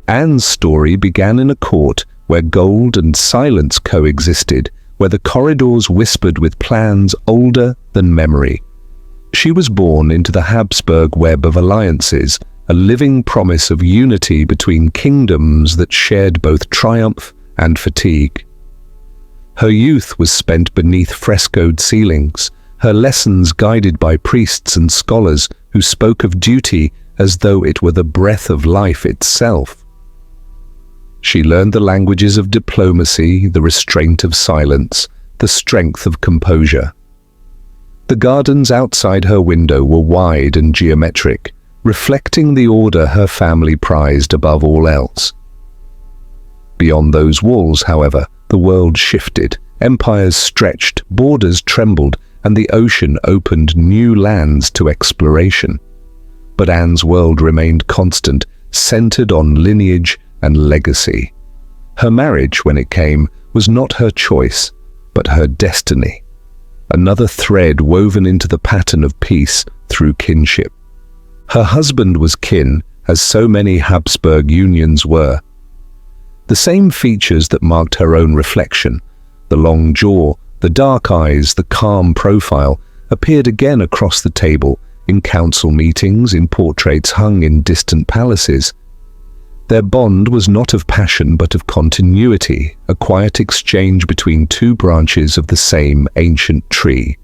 Anne's story began in a court where gold and silence coexisted, where the corridors whispered with plans older than memory. She was born into the Habsburg web of alliances, a living promise of unity between kingdoms that shared both triumph and fatigue. Her youth was spent beneath frescoed ceilings, her lessons guided by priests and scholars who spoke of duty as though it were the breath of life itself. She learned the languages of diplomacy, the restraint of silence, the strength of composure. The gardens outside her window were wide and geometric, reflecting the order her family prized above all else. Beyond those walls, however, the world shifted, empires stretched, borders trembled, and the ocean opened new lands to exploration. But Anne's world remained constant, centered on lineage and legacy. Her marriage, when it came, was not her choice, but her destiny. Another thread woven into the pattern of peace through kinship. Her husband was kin, as so many Habsburg unions were. The same features that marked her own reflection, the long jaw, the dark eyes, the calm profile, appeared again across the table, in council meetings, in portraits hung in distant palaces. Their bond was not of passion but of continuity, a quiet exchange between two branches of the same ancient tree.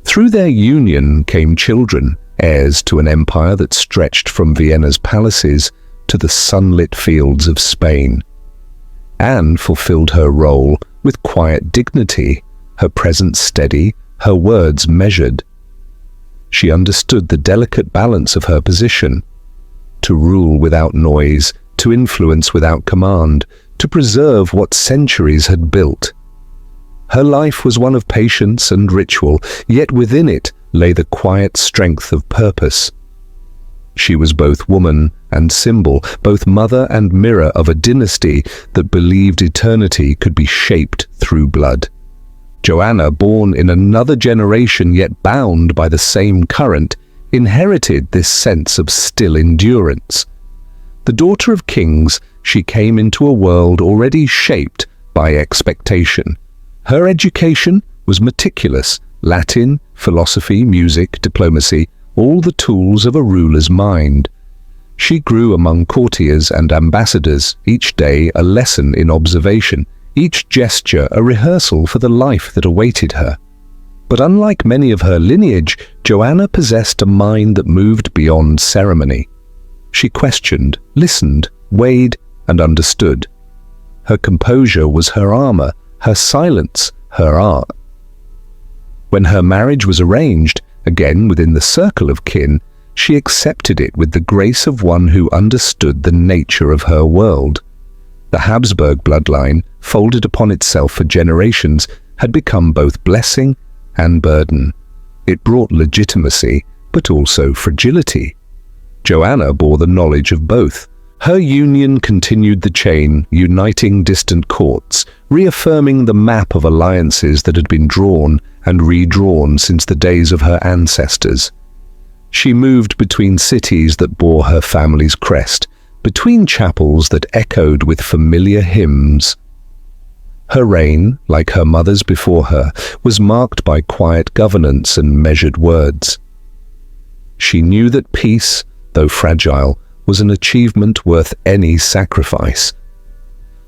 Through their union came children, heirs to an empire that stretched from Vienna's palaces to the sunlit fields of Spain. Anne fulfilled her role with quiet dignity, her presence steady, her words measured. She understood the delicate balance of her position: to rule without noise, to influence without command, to preserve what centuries had built. Her life was one of patience and ritual, yet within it lay the quiet strength of purpose. She was both woman and symbol, both mother and mirror of a dynasty that believed eternity could be shaped through blood. Joanna, born in another generation yet bound by the same current, inherited this sense of still endurance. The daughter of kings, she came into a world already shaped by expectation. Her education was meticulous: Latin, philosophy, music, diplomacy, all the tools of a ruler's mind. She grew among courtiers and ambassadors, each day a lesson in observation, each gesture a rehearsal for the life that awaited her. But unlike many of her lineage, Joanna possessed a mind that moved beyond ceremony. She questioned, listened, weighed, and understood. Her composure was her armor, her silence her art. When her marriage was arranged, again within the circle of kin, she accepted it with the grace of one who understood the nature of her world. The Habsburg bloodline, folded upon itself for generations, had become both blessing and burden. It brought legitimacy, but also fragility. Joanna bore the knowledge of both. Her union continued the chain, uniting distant courts, reaffirming the map of alliances that had been drawn and redrawn since the days of her ancestors. She moved between cities that bore her family's crest, between chapels that echoed with familiar hymns. Her reign, like her mother's before her, was marked by quiet governance and measured words. She knew that peace, though fragile, was an achievement worth any sacrifice.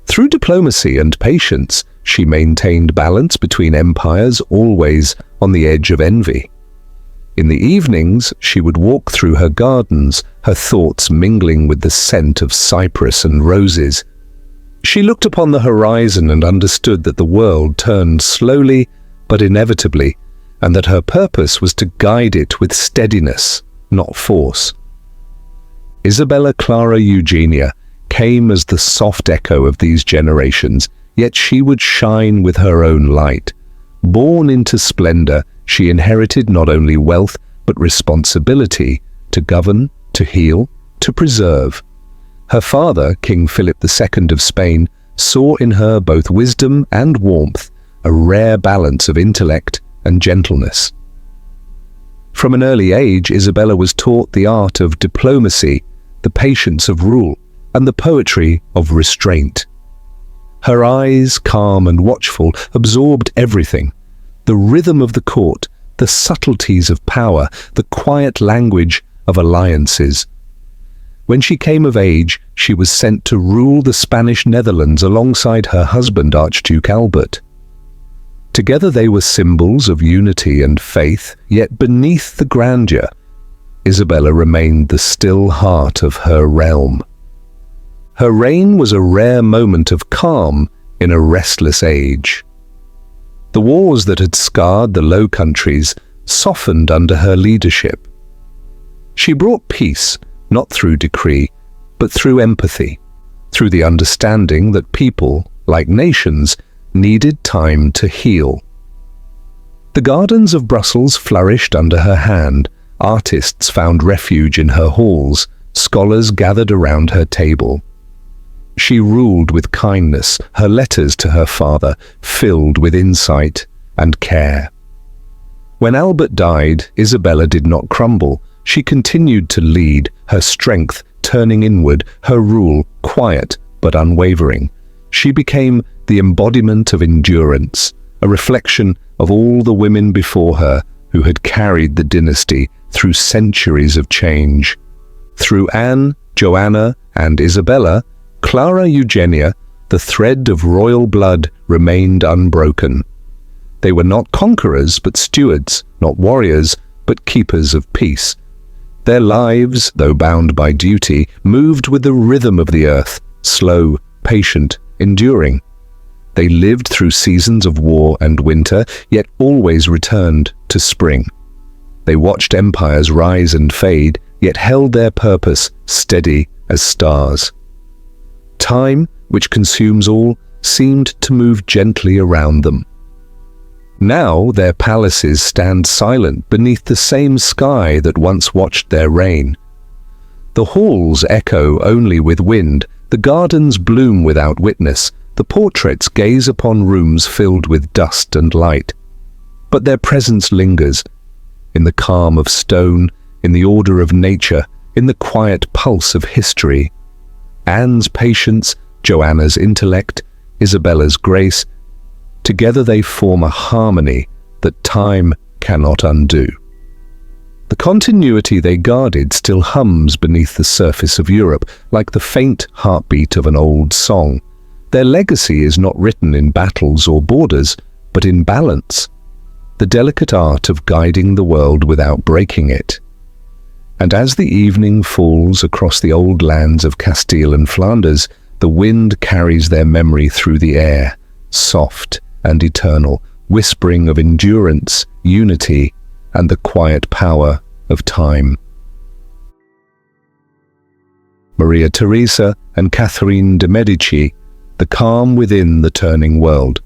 Through diplomacy and patience, she maintained balance between empires, always on the edge of envy. In the evenings, she would walk through her gardens, her thoughts mingling with the scent of cypress and roses. She looked upon the horizon and understood that the world turned slowly but inevitably, and that her purpose was to guide it with steadiness, not force. Isabella Clara Eugenia came as the soft echo of these generations, yet she would shine with her own light. Born into splendor, she inherited not only wealth but responsibility to govern, to heal, to preserve. Her father, King Philip II of Spain, saw in her both wisdom and warmth, a rare balance of intellect and gentleness. From an early age, Isabella was taught the art of diplomacy, the patience of rule, and the poetry of restraint. Her eyes, calm and watchful, absorbed everything: the rhythm of the court, the subtleties of power, the quiet language of alliances. When she came of age, she was sent to rule the Spanish Netherlands alongside her husband, Archduke Albert. Together they were symbols of unity and faith, yet beneath the grandeur, Isabella remained the still heart of her realm. Her reign was a rare moment of calm in a restless age. The wars that had scarred the Low Countries softened under her leadership. She brought peace, not through decree, but through empathy, through the understanding that people, like nations, needed time to heal. The gardens of Brussels flourished under her hand, artists found refuge in her halls, scholars gathered around her table. She ruled with kindness, her letters to her father filled with insight and care. When Albert died, Isabella did not crumble. She continued to lead, her strength turning inward, her rule quiet but unwavering. She became the embodiment of endurance, a reflection of all the women before her who had carried the dynasty through centuries of change. Through Anne, Joanna and Isabella, Clara Eugenia, the thread of royal blood remained unbroken. They were not conquerors but stewards, not warriors but keepers of peace. Their lives, though bound by duty, moved with the rhythm of the earth, slow, patient, enduring. They lived through seasons of war and winter, yet always returned to spring. They watched empires rise and fade, yet held their purpose steady as stars. Time, which consumes all, seemed to move gently around them. Now their palaces stand silent beneath the same sky that once watched their reign. The halls echo only with wind, the gardens bloom without witness, the portraits gaze upon rooms filled with dust and light. But their presence lingers, in the calm of stone, in the order of nature, in the quiet pulse of history. Anne's patience, Joanna's intellect, Isabella's grace, together they form a harmony that time cannot undo. The continuity they guarded still hums beneath the surface of Europe, like the faint heartbeat of an old song. Their legacy is not written in battles or borders, but in balance, the delicate art of guiding the world without breaking it. And as the evening falls across the old lands of Castile and Flanders, the wind carries their memory through the air, soft and eternal, whispering of endurance, unity, and the quiet power of time. Maria Theresa and Catherine de' Medici, the calm within the turning world.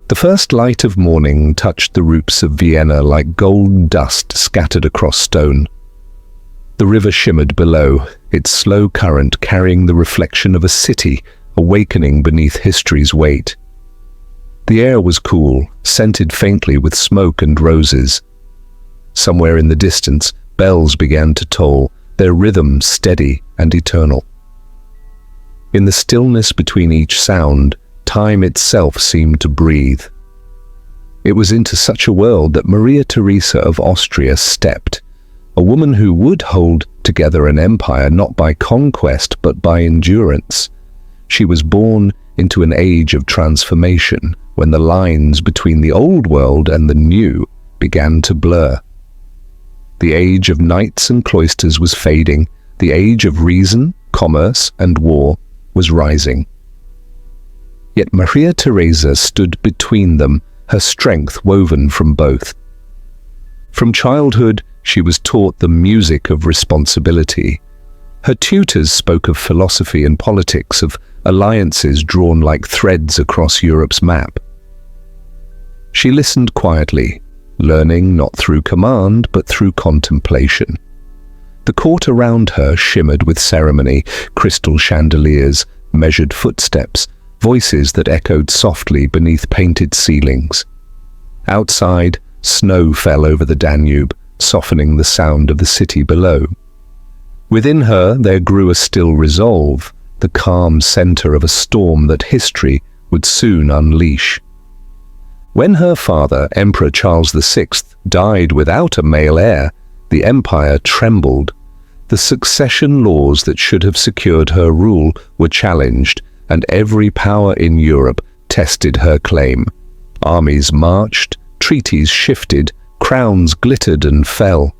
The first light of morning touched the roofs of Vienna like gold dust scattered across stone. The river shimmered below, its slow current carrying the reflection of a city awakening beneath history's weight. The air was cool, scented faintly with smoke and roses. Somewhere in the distance, bells began to toll, their rhythm steady and eternal. In the stillness between each sound, time itself seemed to breathe. It was into such a world that Maria Theresa of Austria stepped, a woman who would hold together an empire not by conquest but by endurance. She was born into an age of transformation, when the lines between the old world and the new began to blur. The age of knights and cloisters was fading, the age of reason, commerce, and war was rising. Yet Maria Theresa stood between them, her strength woven from both. From childhood, she was taught the music of responsibility. Her tutors spoke of philosophy and politics, of alliances drawn like threads across Europe's map. She listened quietly, learning not through command but through contemplation. The court around her shimmered with ceremony, crystal chandeliers, measured footsteps, voices that echoed softly beneath painted ceilings. Outside, snow fell over the Danube, softening the sound of the city below. Within her there grew a still resolve, the calm center of a storm that history would soon unleash. When her father, Emperor Charles VI, died without a male heir, the empire trembled. The succession laws that should have secured her rule were challenged, and every power in Europe tested her claim. Armies marched, treaties shifted, crowns glittered and fell.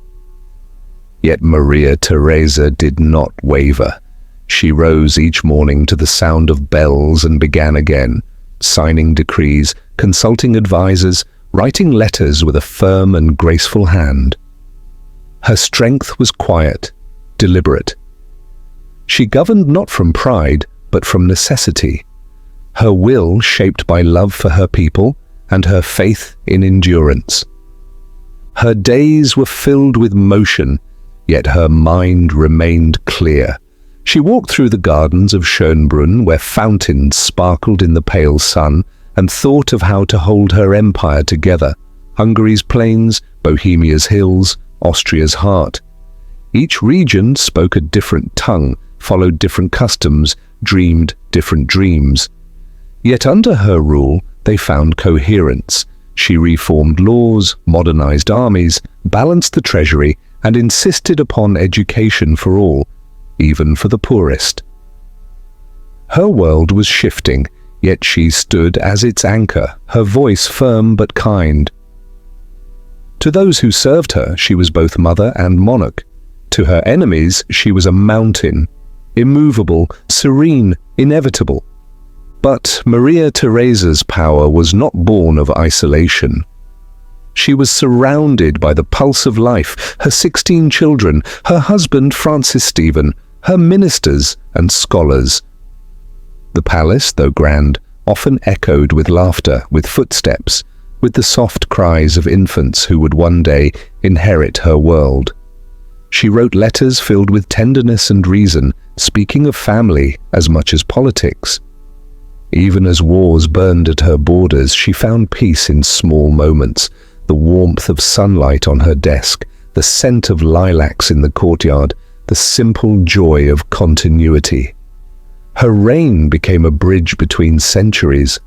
Yet Maria Theresa did not waver. She rose each morning to the sound of bells and began again, signing decrees, consulting advisors, writing letters with a firm and graceful hand. Her strength was quiet, deliberate. She governed not from pride, but from necessity, her will shaped by love for her people and her faith in endurance. Her days were filled with motion, yet her mind remained clear. She walked through the gardens of Schönbrunn, where fountains sparkled in the pale sun, and thought of how to hold her empire together. Hungary's plains, Bohemia's hills, Austria's heart. Each region spoke a different tongue, followed different customs, dreamed different dreams. Yet under her rule, they found coherence. She reformed laws, modernized armies, balanced the treasury, and insisted upon education for all, even for the poorest. Her world was shifting, yet she stood as its anchor, her voice firm but kind. To those who served her, she was both mother and monarch. To her enemies, she was a mountain, immovable, serene, inevitable. But Maria Theresa's power was not born of isolation. She was surrounded by the pulse of life, her 16 children, her husband Francis Stephen, her ministers and scholars. The palace, though grand, often echoed with laughter, with footsteps, with the soft cries of infants who would one day inherit her world. She wrote letters filled with tenderness and reason, speaking of family as much as politics. Even as wars burned at her borders, she found peace in small moments, the warmth of sunlight on her desk, the scent of lilacs in the courtyard, the simple joy of continuity. Her reign became a bridge between centuries,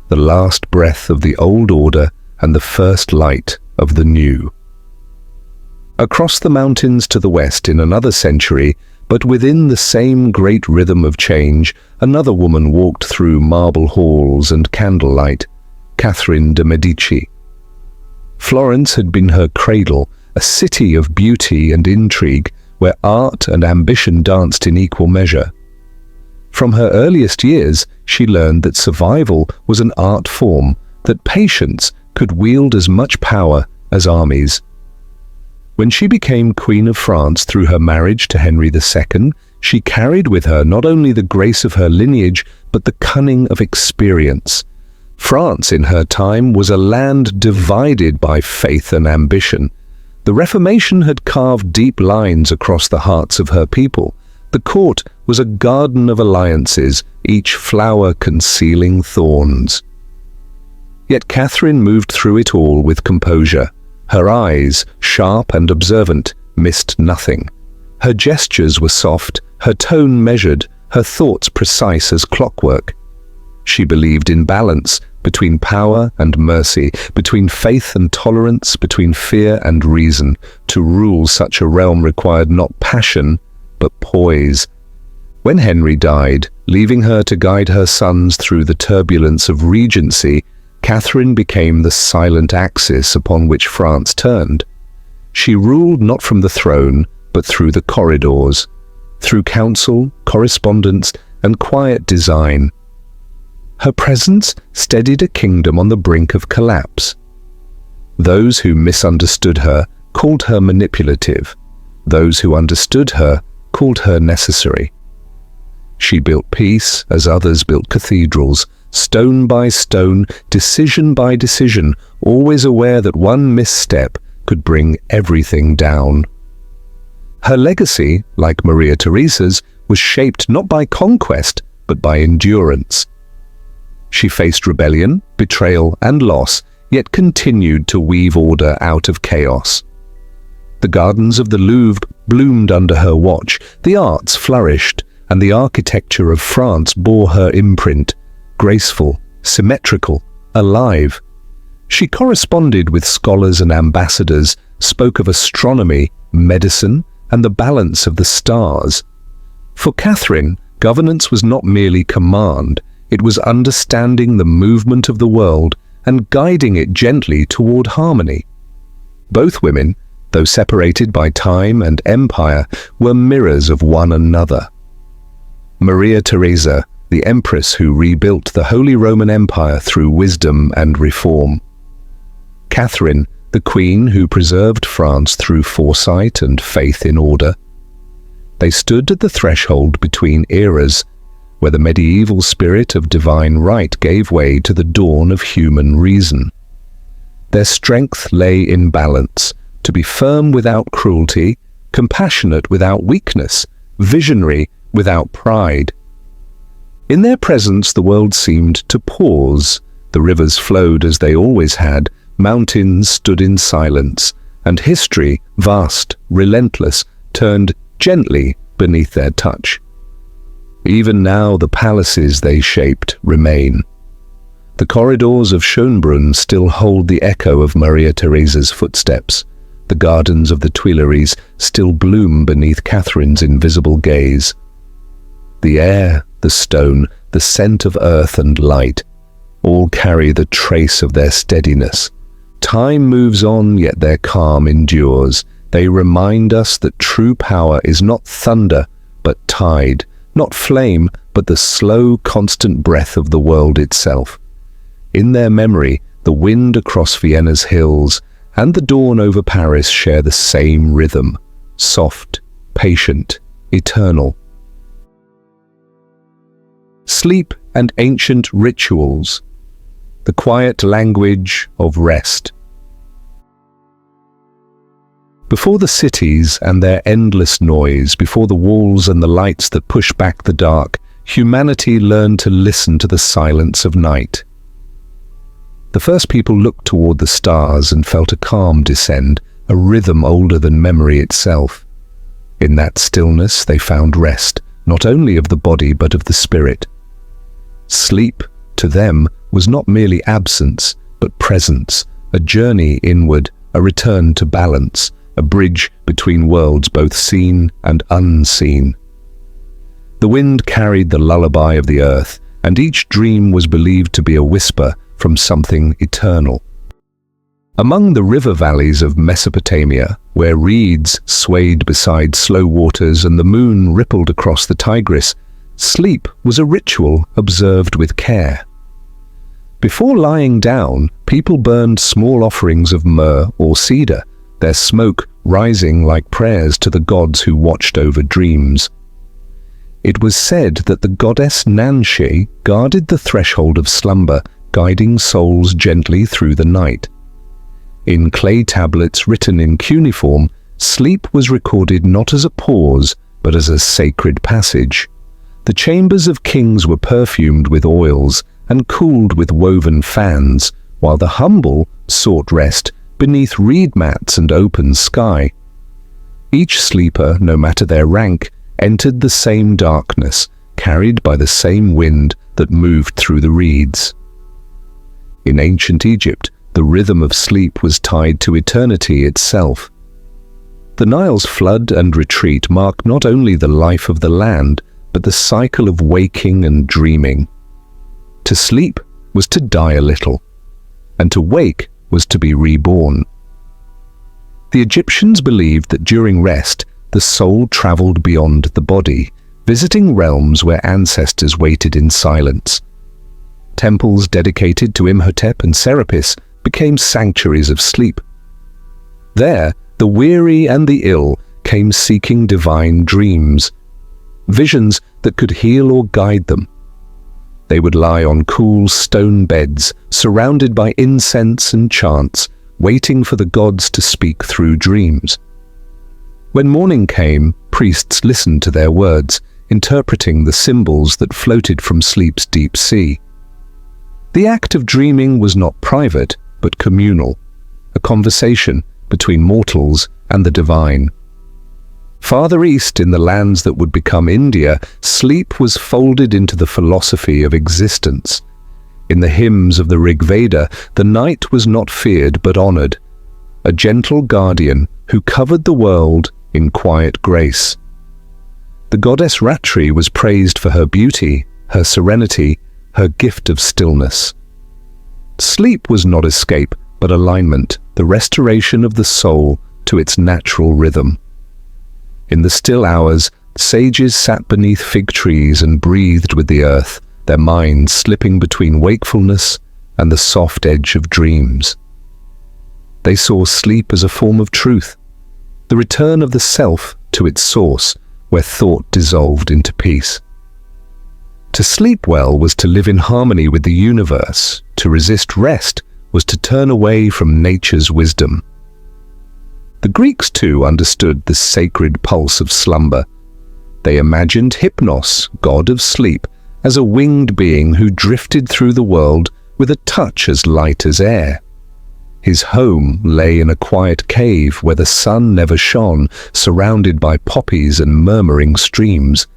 the last breath of the old order and the first light of the new. Across the mountains to the west in another century, but within the same great rhythm of change, another woman walked through marble halls and candlelight, Catherine de' Medici. Florence had been her cradle, a city of beauty and intrigue, where art and ambition danced in equal measure. From her earliest years, she learned that survival was an art form, that patience could wield as much power as armies. When she became Queen of France through her marriage to Henry II, she carried with her not only the grace of her lineage, but the cunning of experience. France in her time was a land divided by faith and ambition. The Reformation had carved deep lines across the hearts of her people. The court was a garden of alliances, each flower concealing thorns. Yet Catherine moved through it all with composure. Her eyes, sharp and observant, missed nothing. Her gestures were soft, her tone measured, her thoughts precise as clockwork. She believed in balance, between power and mercy, between faith and tolerance, between fear and reason. To rule such a realm required not passion, but poise. When Henry died, leaving her to guide her sons through the turbulence of regency, Catherine became the silent axis upon which France turned. She ruled not from the throne, but through the corridors, through counsel, correspondence, and quiet design. Her presence steadied a kingdom on the brink of collapse. Those who misunderstood her called her manipulative. Those who understood her called her necessary. She built peace as others built cathedrals, stone by stone, decision by decision, always aware that one misstep could bring everything down. Her legacy, like Maria Theresa's, was shaped not by conquest, but by endurance. She faced rebellion, betrayal, and loss, yet continued to weave order out of chaos. The gardens of the Louvre bloomed under her watch, the arts flourished, and the architecture of France bore her imprint, graceful, symmetrical, alive. She corresponded with scholars and ambassadors, spoke of astronomy, medicine, and the balance of the stars. For Catherine, governance was not merely command, it was understanding the movement of the world and guiding it gently toward harmony. Both women, though separated by time and empire, were mirrors of one another. Maria Theresa, the empress who rebuilt the Holy Roman Empire through wisdom and reform. Catherine, the queen who preserved France through foresight and faith in order. They stood at the threshold between eras, where the medieval spirit of divine right gave way to the dawn of human reason. Their strength lay in balance, to be firm without cruelty, compassionate without weakness, visionary without pride. In their presence the world seemed to pause, the rivers flowed as they always had, mountains stood in silence, and history, vast, relentless, turned gently beneath their touch. Even now the palaces they shaped remain. The corridors of Schönbrunn still hold the echo of Maria Theresa's footsteps. The gardens of the Tuileries still bloom beneath Catherine's invisible gaze. The air, the stone, the scent of earth and light, all carry the trace of their steadiness. Time moves on, yet their calm endures. They remind us that true power is not thunder, but tide, not flame, but the slow, constant breath of the world itself. In their memory, the wind across Vienna's hills and the dawn over Paris share the same rhythm, soft, patient, eternal. Sleep and ancient rituals, the quiet language of rest. Before the cities and their endless noise, before the walls and the lights that push back the dark, humanity learned to listen to the silence of night. The first people looked toward the stars and felt a calm descend, a rhythm older than memory itself. In that stillness they found rest, not only of the body but of the spirit. Sleep, to them, was not merely absence, but presence, a journey inward, a return to balance, a bridge between worlds both seen and unseen. The wind carried the lullaby of the earth, and each dream was believed to be a whisper from something eternal. Among the river valleys of Mesopotamia, where reeds swayed beside slow waters and the moon rippled across the Tigris, sleep was a ritual observed with care. Before lying down, people burned small offerings of myrrh or cedar, their smoke rising like prayers to the gods who watched over dreams. It was said that the goddess Nanshe guarded the threshold of slumber, guiding souls gently through the night. In clay tablets written in cuneiform, sleep was recorded not as a pause, but as a sacred passage. The chambers of kings were perfumed with oils and cooled with woven fans, while the humble sought rest beneath reed mats and open sky. Each sleeper, no matter their rank, entered the same darkness, carried by the same wind that moved through the reeds. In ancient Egypt, the rhythm of sleep was tied to eternity itself. The Nile's flood and retreat marked not only the life of the land, but the cycle of waking and dreaming. To sleep was to die a little, and to wake was to be reborn. The Egyptians believed that during rest, the soul traveled beyond the body, visiting realms where ancestors waited in silence. Temples dedicated to Imhotep and Serapis became sanctuaries of sleep. There, the weary and the ill came seeking divine dreams, visions that could heal or guide them. They would lie on cool stone beds, surrounded by incense and chants, waiting for the gods to speak through dreams. When morning came, priests listened to their words, interpreting the symbols that floated from sleep's deep sea. The act of dreaming was not private, but communal, a conversation between mortals and the divine. Farther east, in the lands that would become India, sleep was folded into the philosophy of existence. In the hymns of the Rig Veda, the night was not feared but honored, a gentle guardian who covered the world in quiet grace. The goddess Ratri was praised for her beauty, her serenity, her gift of stillness. Sleep was not escape, but alignment, the restoration of the soul to its natural rhythm. In the still hours, sages sat beneath fig trees and breathed with the earth, their minds slipping between wakefulness and the soft edge of dreams. They saw sleep as a form of truth, the return of the self to its source, where thought dissolved into peace. To sleep well was to live in harmony with the universe. To resist rest was to turn away from nature's wisdom. The Greeks, too, understood the sacred pulse of slumber. They imagined Hypnos, god of sleep, as a winged being who drifted through the world with a touch as light as air. His home lay in a quiet cave where the sun never shone, surrounded by poppies and murmuring streams.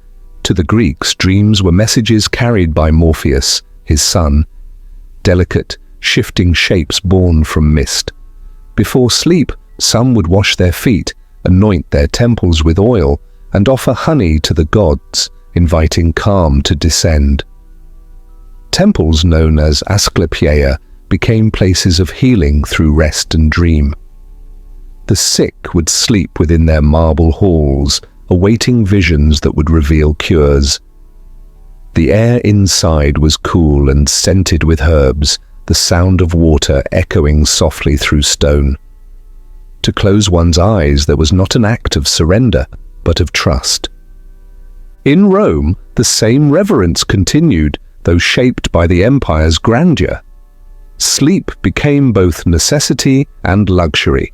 To the Greeks, dreams were messages carried by Morpheus, his son, delicate, shifting shapes born from mist. Before sleep, Some would wash their feet, anoint their temples with oil, and offer honey to the gods, inviting calm to descend. Temples known as Asclepia became places of healing through rest and dream. The sick would sleep within their marble halls, awaiting visions that would reveal cures. The air inside was cool and scented with herbs, the sound of water echoing softly through stone. To close one's eyes there was not an act of surrender, but of trust. In Rome, the same reverence continued, though shaped by the empire's grandeur. Sleep became both necessity and luxury.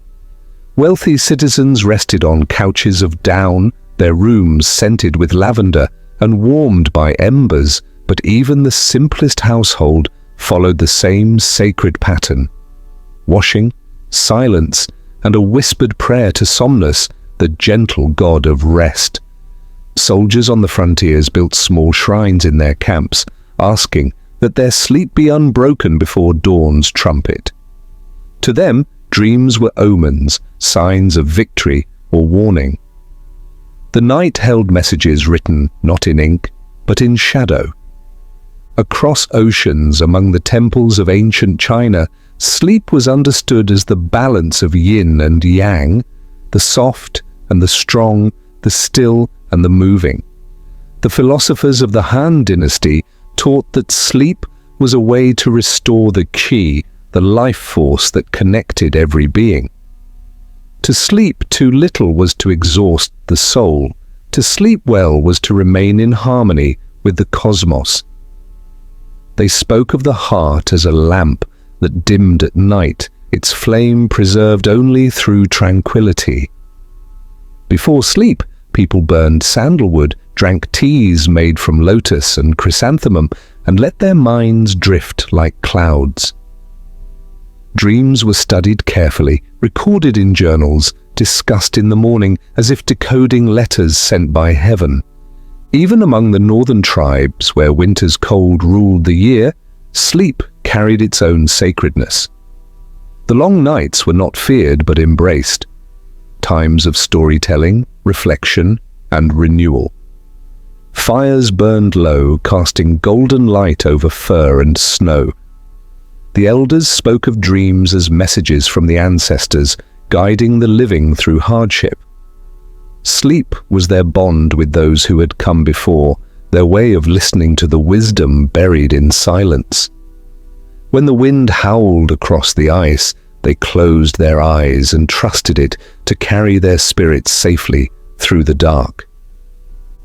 Wealthy citizens rested on couches of down, their rooms scented with lavender and warmed by embers, but even the simplest household followed the same sacred pattern. Washing, silence, and a whispered prayer to Somnus, the gentle god of rest. Soldiers on the frontiers built small shrines in their camps, asking that their sleep be unbroken before dawn's trumpet. To them, dreams were omens, signs of victory or warning. The night held messages written not in ink, but in shadow. Across oceans, among the temples of ancient China, sleep was understood as the balance of yin and yang, the soft and the strong, the still and the moving. The philosophers of the Han dynasty taught that sleep was a way to restore the qi, the life force that connected every being. To sleep too little was to exhaust the soul. To sleep well was to remain in harmony with the cosmos. They spoke of the heart as a lamp that dimmed at night, its flame preserved only through tranquility. Before sleep, people burned sandalwood, drank teas made from lotus and chrysanthemum, and let their minds drift like clouds. Dreams were studied carefully, recorded in journals, discussed in the morning as if decoding letters sent by heaven. Even among the northern tribes, where winter's cold ruled the year, sleep carried its own sacredness. The long nights were not feared but embraced, times of storytelling, reflection, and renewal. Fires burned low, casting golden light over fur and snow. The elders spoke of dreams as messages from the ancestors, guiding the living through hardship. Sleep was their bond with those who had come before, their way of listening to the wisdom buried in silence. When the wind howled across the ice, they closed their eyes and trusted it to carry their spirits safely through the dark.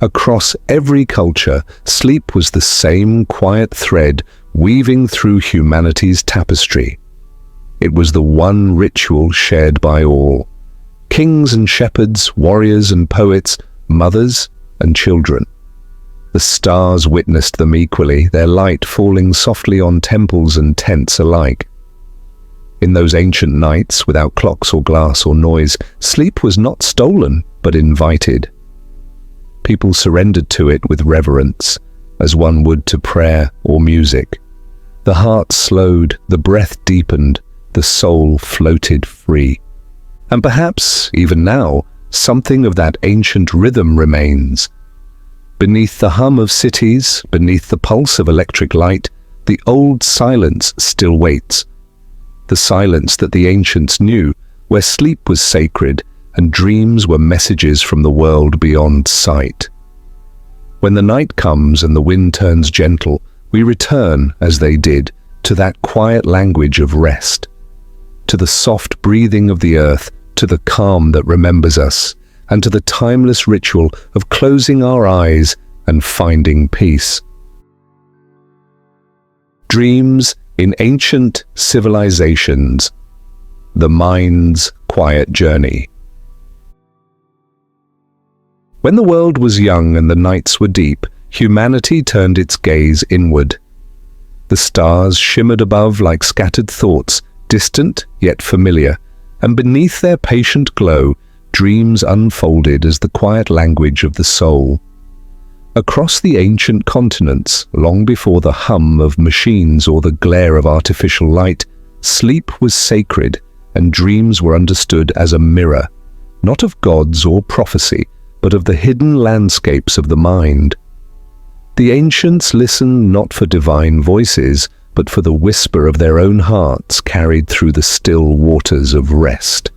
Across every culture, sleep was the same quiet thread weaving through humanity's tapestry. It was the one ritual shared by all: kings and shepherds, warriors and poets, mothers and children. The stars witnessed them equally, their light falling softly on temples and tents alike. In those ancient nights, without clocks or glass or noise, sleep was not stolen, but invited. People surrendered to it with reverence, as one would to prayer or music. The heart slowed, the breath deepened, the soul floated free. And perhaps, even now, something of that ancient rhythm remains. Beneath the hum of cities, beneath the pulse of electric light, the old silence still waits. The silence that the ancients knew, where sleep was sacred and dreams were messages from the world beyond sight. When the night comes and the wind turns gentle, we return, as they did, to that quiet language of rest, to the soft breathing of the earth, to the calm that remembers us, and to the timeless ritual of closing our eyes and finding peace. Dreams in ancient civilizations, the mind's quiet journey. When the world was young and the nights were deep, humanity turned its gaze inward. The stars shimmered above like scattered thoughts, distant yet familiar, and beneath their patient glow, dreams unfolded as the quiet language of the soul. Across the ancient continents, long before the hum of machines or the glare of artificial light, sleep was sacred, and dreams were understood as a mirror, not of gods or prophecy, but of the hidden landscapes of the mind. The ancients listened not for divine voices, but for the whisper of their own hearts carried through the still waters of rest.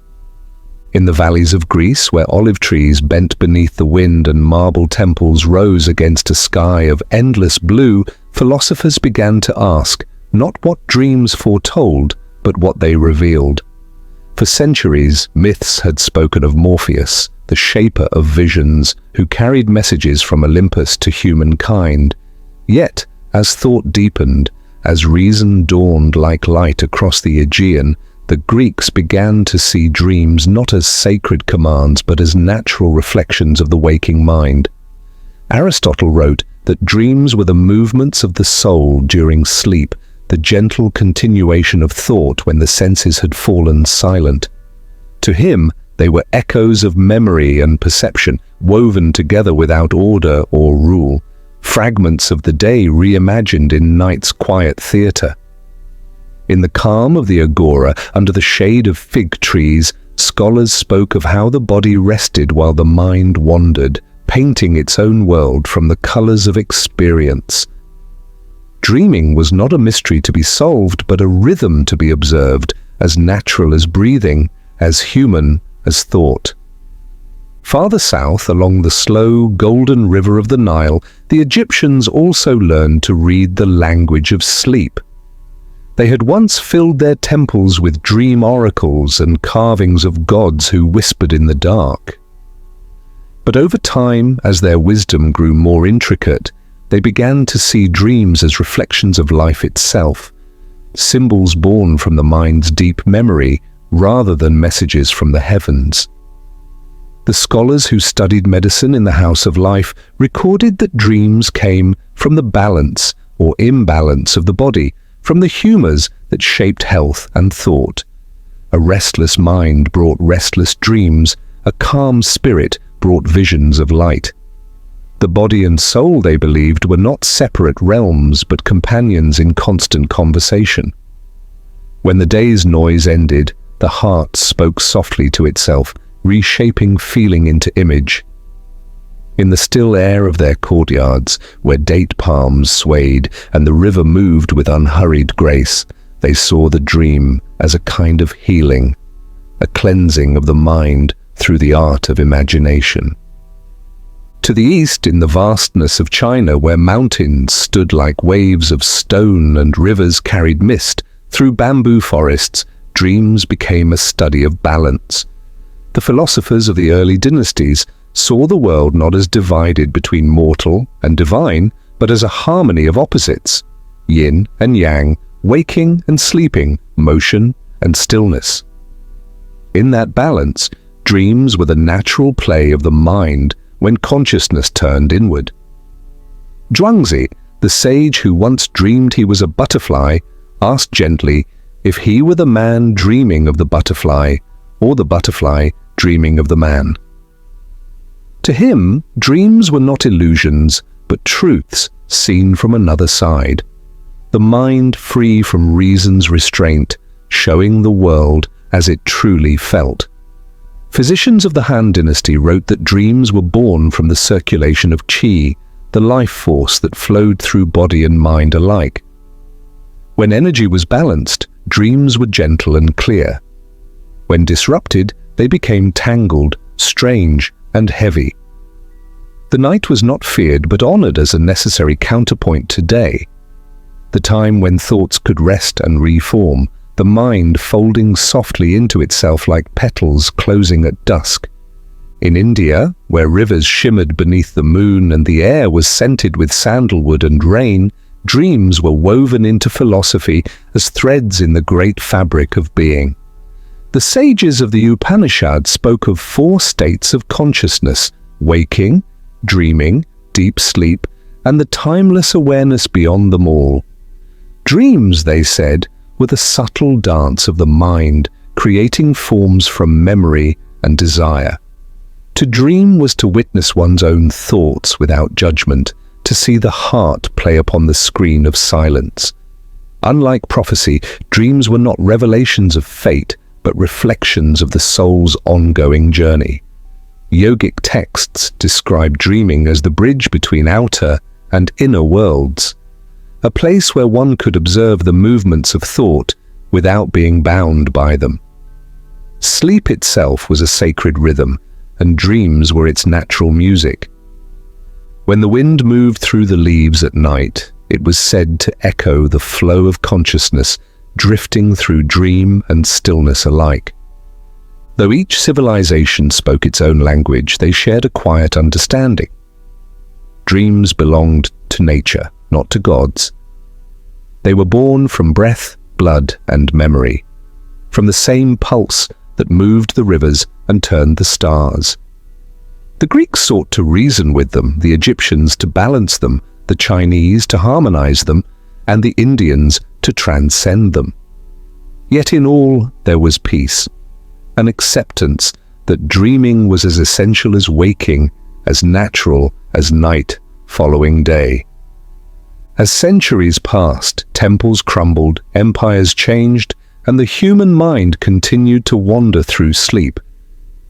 In the valleys of Greece, where olive trees bent beneath the wind and marble temples rose against a sky of endless blue, philosophers began to ask, not what dreams foretold, but what they revealed. For centuries, myths had spoken of Morpheus, the shaper of visions, who carried messages from Olympus to humankind. Yet, as thought deepened, as reason dawned like light across the Aegean, the Greeks began to see dreams not as sacred commands but as natural reflections of the waking mind. Aristotle wrote that dreams were the movements of the soul during sleep, the gentle continuation of thought when the senses had fallen silent. To him, they were echoes of memory and perception, woven together without order or rule, fragments of the day reimagined in night's quiet theatre. In the calm of the agora, under the shade of fig trees, scholars spoke of how the body rested while the mind wandered, painting its own world from the colors of experience. Dreaming was not a mystery to be solved, but a rhythm to be observed, as natural as breathing, as human as thought. Farther south, along the slow, golden river of the Nile, the Egyptians also learned to read the language of sleep. They had once filled their temples with dream oracles and carvings of gods who whispered in the dark. But over time, as their wisdom grew more intricate, they began to see dreams as reflections of life itself, symbols born from the mind's deep memory rather than messages from the heavens. The scholars who studied medicine in the House of Life recorded that dreams came from the balance or imbalance of the body, from the humors that shaped health and thought. A restless mind brought restless dreams, a calm spirit brought visions of light. The body and soul, they believed, were not separate realms but companions in constant conversation. When the day's noise ended, the heart spoke softly to itself, reshaping feeling into image. In the still air of their courtyards, where date palms swayed and the river moved with unhurried grace, they saw the dream as a kind of healing, a cleansing of the mind through the art of imagination. To the east, in the vastness of China, where mountains stood like waves of stone and rivers carried mist, through bamboo forests, dreams became a study of balance. The philosophers of the early dynasties saw the world not as divided between mortal and divine, but as a harmony of opposites, yin and yang, waking and sleeping, motion and stillness. In that balance, dreams were the natural play of the mind when consciousness turned inward. Zhuangzi, the sage who once dreamed he was a butterfly, asked gently if he were the man dreaming of the butterfly or the butterfly dreaming of the man. To him, dreams were not illusions, but truths seen from another side. The mind free from reason's restraint, showing the world as it truly felt. Physicians of the Han Dynasty wrote that dreams were born from the circulation of qi, the life force that flowed through body and mind alike. When energy was balanced, dreams were gentle and clear. When disrupted, they became tangled, strange, and heavy. The night was not feared but honored as a necessary counterpoint to day, the time when thoughts could rest and reform, the mind folding softly into itself like petals closing at dusk. In India, where rivers shimmered beneath the moon and the air was scented with sandalwood and rain, dreams were woven into philosophy as threads in the great fabric of being. The sages of the Upanishads spoke of 4 states of consciousness: waking, dreaming, deep sleep, and the timeless awareness beyond them all. Dreams, they said, were the subtle dance of the mind, creating forms from memory and desire. To dream was to witness one's own thoughts without judgment, to see the heart play upon the screen of silence. Unlike prophecy, dreams were not revelations of fate, but reflections of the soul's ongoing journey. Yogic texts describe dreaming as the bridge between outer and inner worlds, a place where one could observe the movements of thought without being bound by them. Sleep itself was a sacred rhythm, and dreams were its natural music. When the wind moved through the leaves at night, it was said to echo the flow of consciousness drifting through dream and stillness alike. Though each civilization spoke its own language, they shared a quiet understanding. Dreams belonged to nature, not to gods. They were born from breath, blood, and memory, from the same pulse that moved the rivers and turned the stars. The Greeks sought to reason with them, the Egyptians to balance them, the Chinese to harmonize them, and the Indians to transcend them. Yet in all there was peace, an acceptance that dreaming was as essential as waking, as natural as night following day. As centuries passed, temples crumbled, empires changed, and the human mind continued to wander through sleep.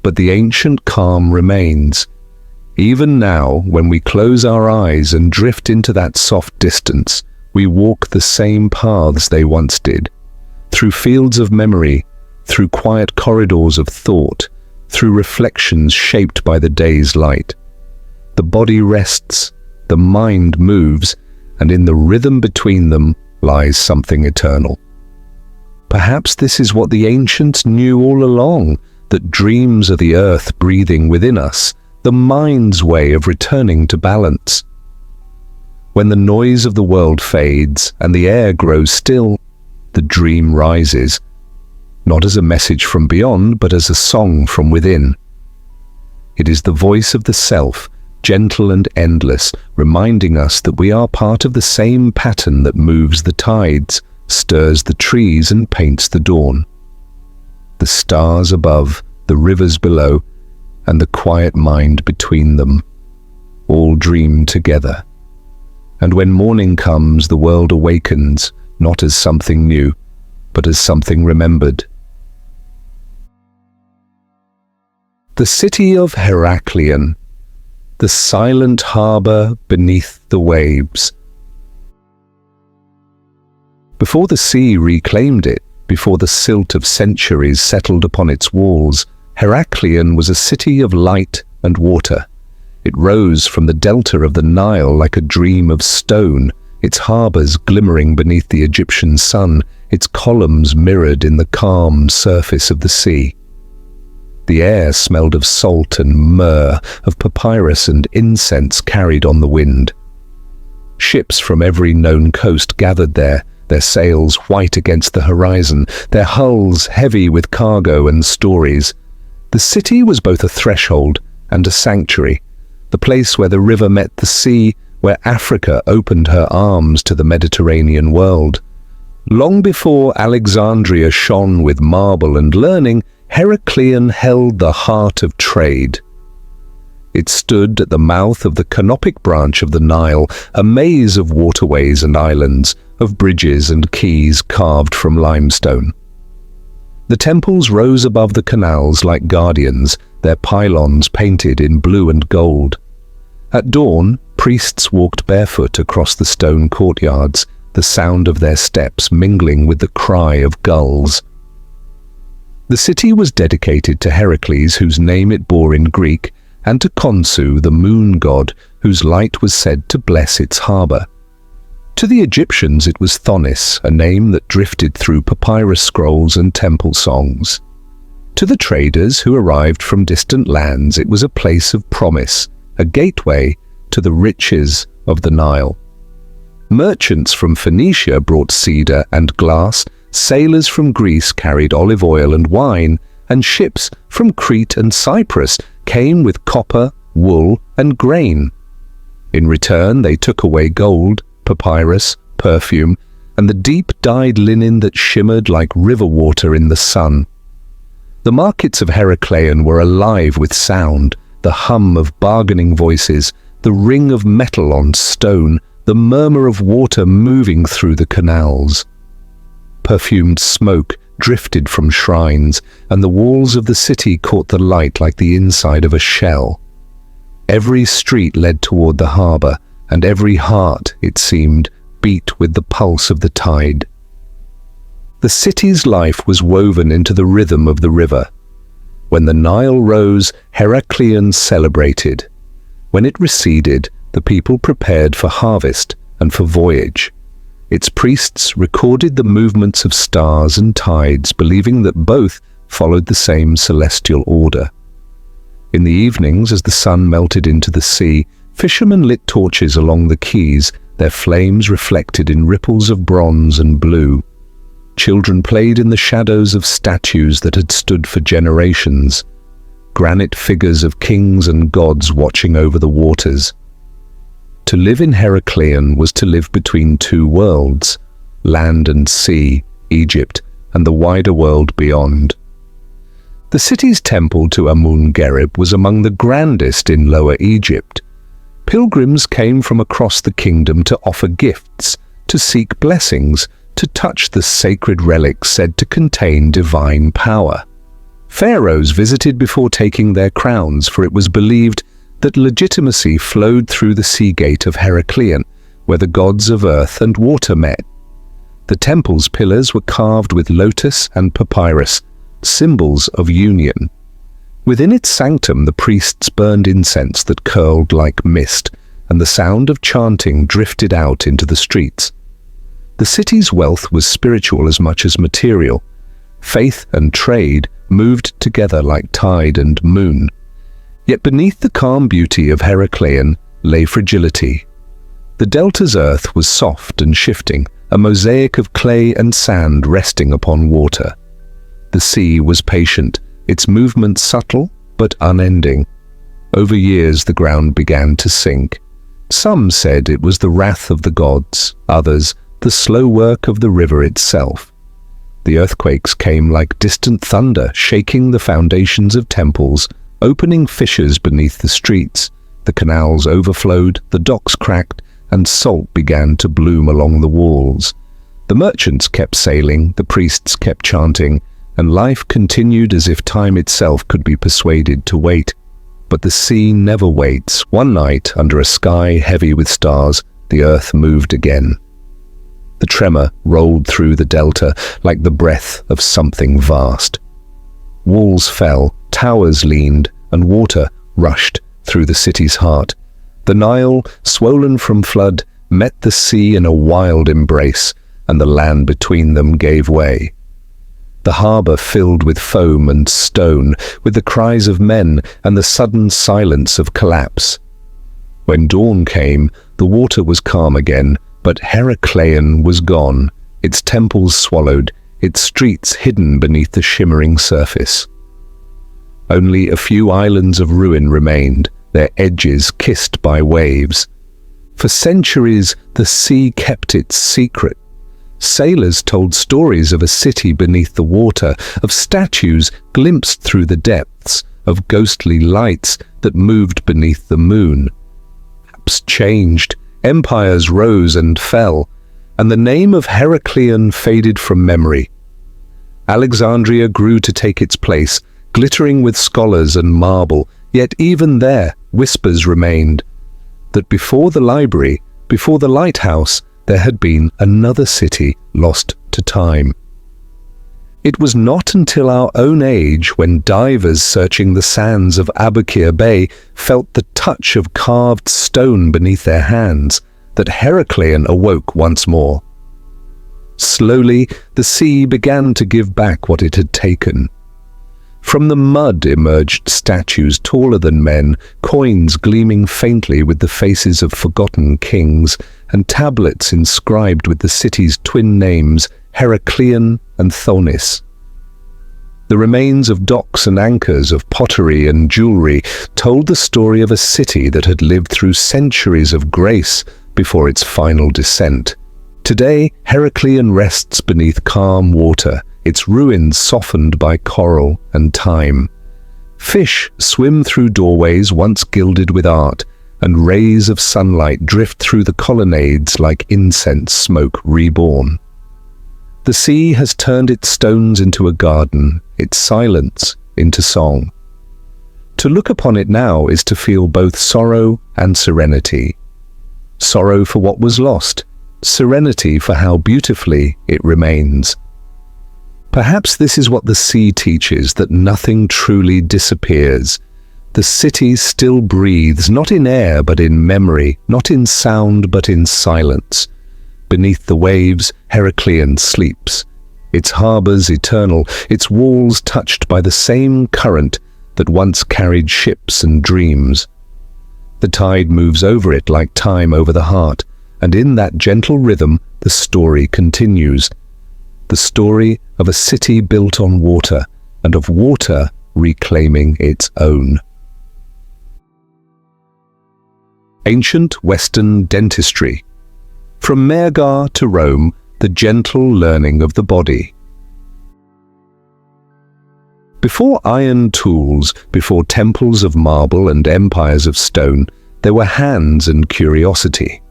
But the ancient calm remains. Even now, when we close our eyes and drift into that soft distance, we walk the same paths they once did, through fields of memory, through quiet corridors of thought, through reflections shaped by the day's light. The body rests, the mind moves, and in the rhythm between them lies something eternal. Perhaps this is what the ancients knew all along, that dreams are the earth breathing within us, the mind's way of returning to balance. When the noise of the world fades and the air grows still, the dream rises, not as a message from beyond, but as a song from within. It is the voice of the self, gentle and endless, reminding us that we are part of the same pattern that moves the tides, stirs the trees and paints the dawn. The stars above, the rivers below, and the quiet mind between them, all dream together. And when morning comes, the world awakens, not as something new, but as something remembered. The city of Heraklion, the silent harbor beneath the waves. Before the sea reclaimed it, before the silt of centuries settled upon its walls, Heraklion was a city of light and water. It rose from the delta of the Nile like a dream of stone, its harbors glimmering beneath the Egyptian sun, its columns mirrored in the calm surface of the sea. The air smelled of salt and myrrh, of papyrus and incense carried on the wind. Ships from every known coast gathered there, their sails white against the horizon, their hulls heavy with cargo and stories. The city was both a threshold and a sanctuary, the place where the river met the sea, where Africa opened her arms to the Mediterranean world. Long before Alexandria shone with marble and learning, Heraklion held the heart of trade. It stood at the mouth of the canopic branch of the Nile, a maze of waterways and islands, of bridges and quays carved from limestone. The temples rose above the canals like guardians, their pylons painted in blue and gold. At dawn, priests walked barefoot across the stone courtyards, the sound of their steps mingling with the cry of gulls. The city was dedicated to Heracles, whose name it bore in Greek, and to Khonsu, the moon god, whose light was said to bless its harbor. To the Egyptians it was Thonis, a name that drifted through papyrus scrolls and temple songs. To the traders who arrived from distant lands it was a place of promise, a gateway to the riches of the Nile. Merchants from Phoenicia brought cedar and glass, sailors from Greece carried olive oil and wine, and ships from Crete and Cyprus came with copper, wool, and grain. In return they took away gold, papyrus, perfume, and the deep-dyed linen that shimmered like river water in the sun. The markets of Heraklion were alive with sound, the hum of bargaining voices, the ring of metal on stone, the murmur of water moving through the canals. Perfumed smoke drifted from shrines, and the walls of the city caught the light like the inside of a shell. Every street led toward the harbor, and every heart, it seemed, beat with the pulse of the tide. The city's life was woven into the rhythm of the river. When the Nile rose, Heracleion celebrated. When it receded, the people prepared for harvest and for voyage. Its priests recorded the movements of stars and tides, believing that both followed the same celestial order. In the evenings, as the sun melted into the sea, fishermen lit torches along the quays, their flames reflected in ripples of bronze and blue. Children played in the shadows of statues that had stood for generations, granite figures of kings and gods watching over the waters. To live in Heracleion was to live between two worlds, land and sea, Egypt, and the wider world beyond. The city's temple to Amun-Gerib was among the grandest in Lower Egypt. Pilgrims came from across the kingdom to offer gifts, to seek blessings, to touch the sacred relics said to contain divine power. Pharaohs visited before taking their crowns, for it was believed that legitimacy flowed through the sea gate of Heracleion, where the gods of earth and water met. The temple's pillars were carved with lotus and papyrus, symbols of union. Within its sanctum, the priests burned incense that curled like mist, and the sound of chanting drifted out into the streets. The city's wealth was spiritual as much as material. Faith and trade moved together like tide and moon. Yet beneath the calm beauty of Heracleion lay fragility. The delta's earth was soft and shifting, a mosaic of clay and sand resting upon water. The sea was patient, its movement subtle but unending. Over years the ground began to sink. Some said it was the wrath of the gods, others the slow work of the river itself. The earthquakes came like distant thunder, shaking the foundations of temples, opening fissures beneath the streets. The canals overflowed, the docks cracked, and salt began to bloom along the walls. The merchants kept sailing, the priests kept chanting, and life continued as if time itself could be persuaded to wait. But the sea never waits. One night, under a sky heavy with stars, the earth moved again. The tremor rolled through the delta like the breath of something vast. Walls fell, towers leaned, and water rushed through the city's heart. The Nile, swollen from flood, met the sea in a wild embrace, and the land between them gave way. The harbor filled with foam and stone, with the cries of men and the sudden silence of collapse. When dawn came, the water was calm again, but Heracleion was gone, its temples swallowed, its streets hidden beneath the shimmering surface. Only a few islands of ruin remained, their edges kissed by waves. For centuries, the sea kept its secret. Sailors told stories of a city beneath the water, of statues glimpsed through the depths, of ghostly lights that moved beneath the moon. Maps changed, empires rose and fell, and the name of Heracleion faded from memory. Alexandria grew to take its place, glittering with scholars and marble, yet even there whispers remained that before the library, before the lighthouse, there had been another city lost to time. It was not until our own age, when divers searching the sands of Aboukir Bay felt the touch of carved stone beneath their hands, that Heracleion awoke once more. Slowly, the sea began to give back what it had taken. From the mud emerged statues taller than men, coins gleaming faintly with the faces of forgotten kings, and tablets inscribed with the city's twin names, Heracleion and Thonis. The remains of docks and anchors, of pottery and jewelry, told the story of a city that had lived through centuries of grace before its final descent. Today, Heracleion rests beneath calm water, its ruins softened by coral and time. Fish swim through doorways once gilded with art, and rays of sunlight drift through the colonnades like incense smoke reborn. The sea has turned its stones into a garden, its silence into song. To look upon it now is to feel both sorrow and serenity. Sorrow for what was lost, serenity for how beautifully it remains. Perhaps this is what the sea teaches, that nothing truly disappears. The city still breathes, not in air but in memory, not in sound but in silence. Beneath the waves, Heracleon sleeps, its harbours eternal, its walls touched by the same current that once carried ships and dreams. The tide moves over it like time over the heart, and in that gentle rhythm the story continues. The story of a city built on water, and of water reclaiming its own. Ancient Western dentistry. From Mehrgar to Rome, the gentle learning of the body. Before iron tools, before temples of marble and empires of stone, there were hands and curiosity.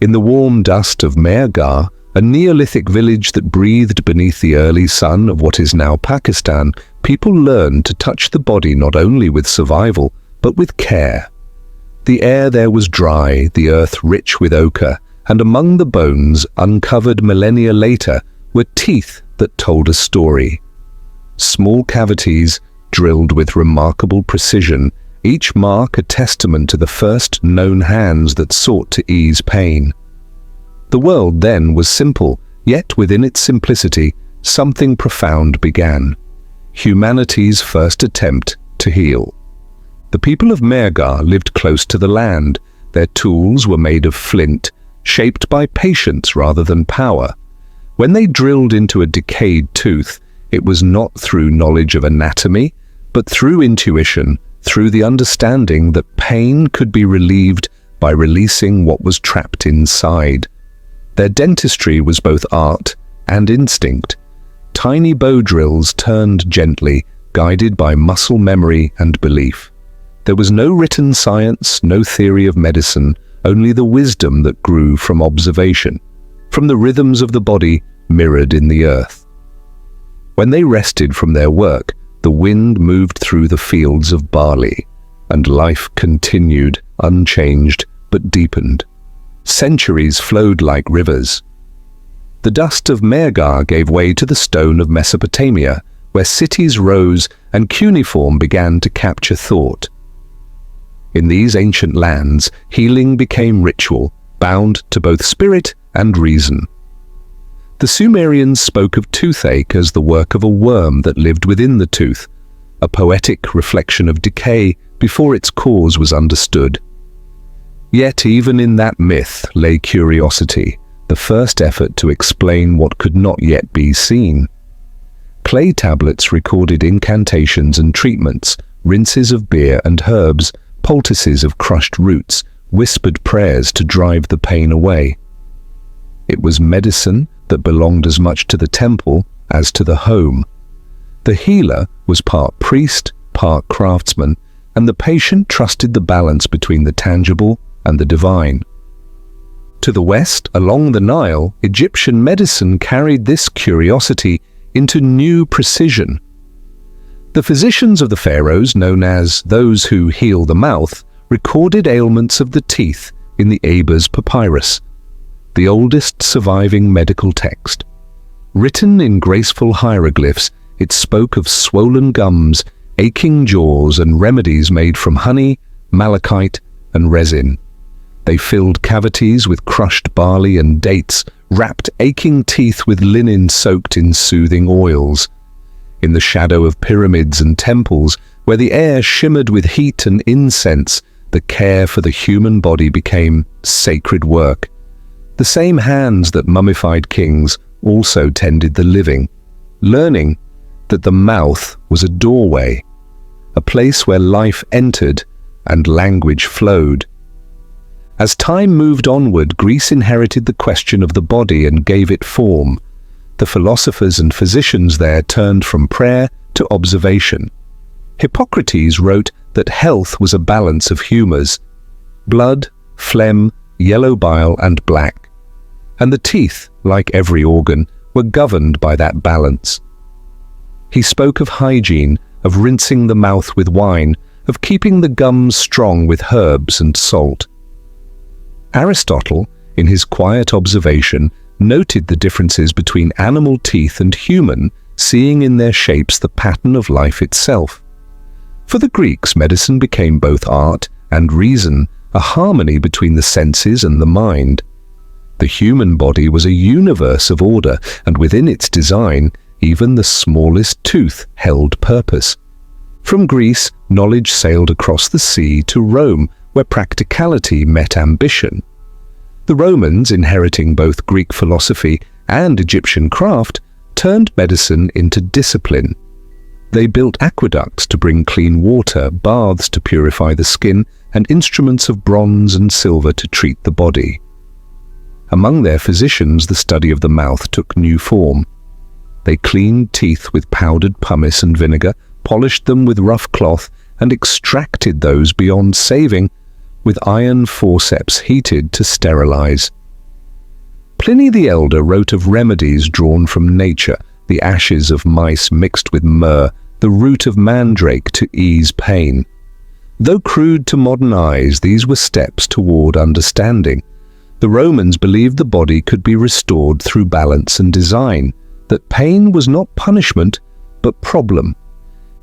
In the warm dust of Mehrgar, a Neolithic village that breathed beneath the early sun of what is now Pakistan, people learned to touch the body not only with survival, but with care. The air there was dry, the earth rich with ochre, and among the bones, uncovered millennia later, were teeth that told a story. Small cavities, drilled with remarkable precision, each mark a testament to the first known hands that sought to ease pain. The world then was simple, yet within its simplicity, something profound began. Humanity's first attempt to heal. The people of Mehrgar lived close to the land. Their tools were made of flint, shaped by patience rather than power. When they drilled into a decayed tooth, it was not through knowledge of anatomy, but through intuition, through the understanding that pain could be relieved by releasing what was trapped inside. Their dentistry was both art and instinct. Tiny bow drills turned gently, guided by muscle memory and belief. There was no written science, no theory of medicine, only the wisdom that grew from observation, from the rhythms of the body mirrored in the earth. When they rested from their work, the wind moved through the fields of barley, and life continued, unchanged, but deepened. Centuries flowed like rivers. The dust of Mehrgar gave way to the stone of Mesopotamia, where cities rose and cuneiform began to capture thought. In these ancient lands, healing became ritual, bound to both spirit and reason. The Sumerians spoke of toothache as the work of a worm that lived within the tooth, a poetic reflection of decay before its cause was understood. Yet even in that myth lay curiosity, the first effort to explain what could not yet be seen. Clay tablets recorded incantations and treatments, rinses of beer and herbs, poultices of crushed roots, whispered prayers to drive the pain away. It was medicine that belonged as much to the temple as to the home. The healer was part priest, part craftsman, and the patient trusted the balance between the tangible and the divine. To the west, along the Nile, Egyptian medicine carried this curiosity into new precision. The physicians of the pharaohs, known as those who heal the mouth, recorded ailments of the teeth in the Ebers Papyrus, the oldest surviving medical text. Written in graceful hieroglyphs, it spoke of swollen gums, aching jaws, and remedies made from honey, malachite, and resin. They filled cavities with crushed barley and dates, wrapped aching teeth with linen soaked in soothing oils. In the shadow of pyramids and temples, where the air shimmered with heat and incense, the care for the human body became sacred work. The same hands that mummified kings also tended the living, learning that the mouth was a doorway, a place where life entered and language flowed. As time moved onward, Greece inherited the question of the body and gave it form. The philosophers and physicians there turned from prayer to observation. Hippocrates wrote that health was a balance of humours: blood, phlegm, yellow bile and black. And the teeth, like every organ, were governed by that balance. He spoke of hygiene, of rinsing the mouth with wine, of keeping the gums strong with herbs and salt. Aristotle, in his quiet observation, noted the differences between animal teeth and human, seeing in their shapes the pattern of life itself. For the Greeks, medicine became both art and reason, a harmony between the senses and the mind. The human body was a universe of order, and within its design, even the smallest tooth held purpose. From Greece, knowledge sailed across the sea to Rome, where practicality met ambition. The Romans, inheriting both Greek philosophy and Egyptian craft, turned medicine into discipline. They built aqueducts to bring clean water, baths to purify the skin, and instruments of bronze and silver to treat the body. Among their physicians, the study of the mouth took new form. They cleaned teeth with powdered pumice and vinegar, polished them with rough cloth, and extracted those beyond saving with iron forceps heated to sterilize. Pliny the Elder wrote of remedies drawn from nature, the ashes of mice mixed with myrrh, the root of mandrake to ease pain. Though crude to modern eyes, these were steps toward understanding. The Romans believed the body could be restored through balance and design, that pain was not punishment, but problem.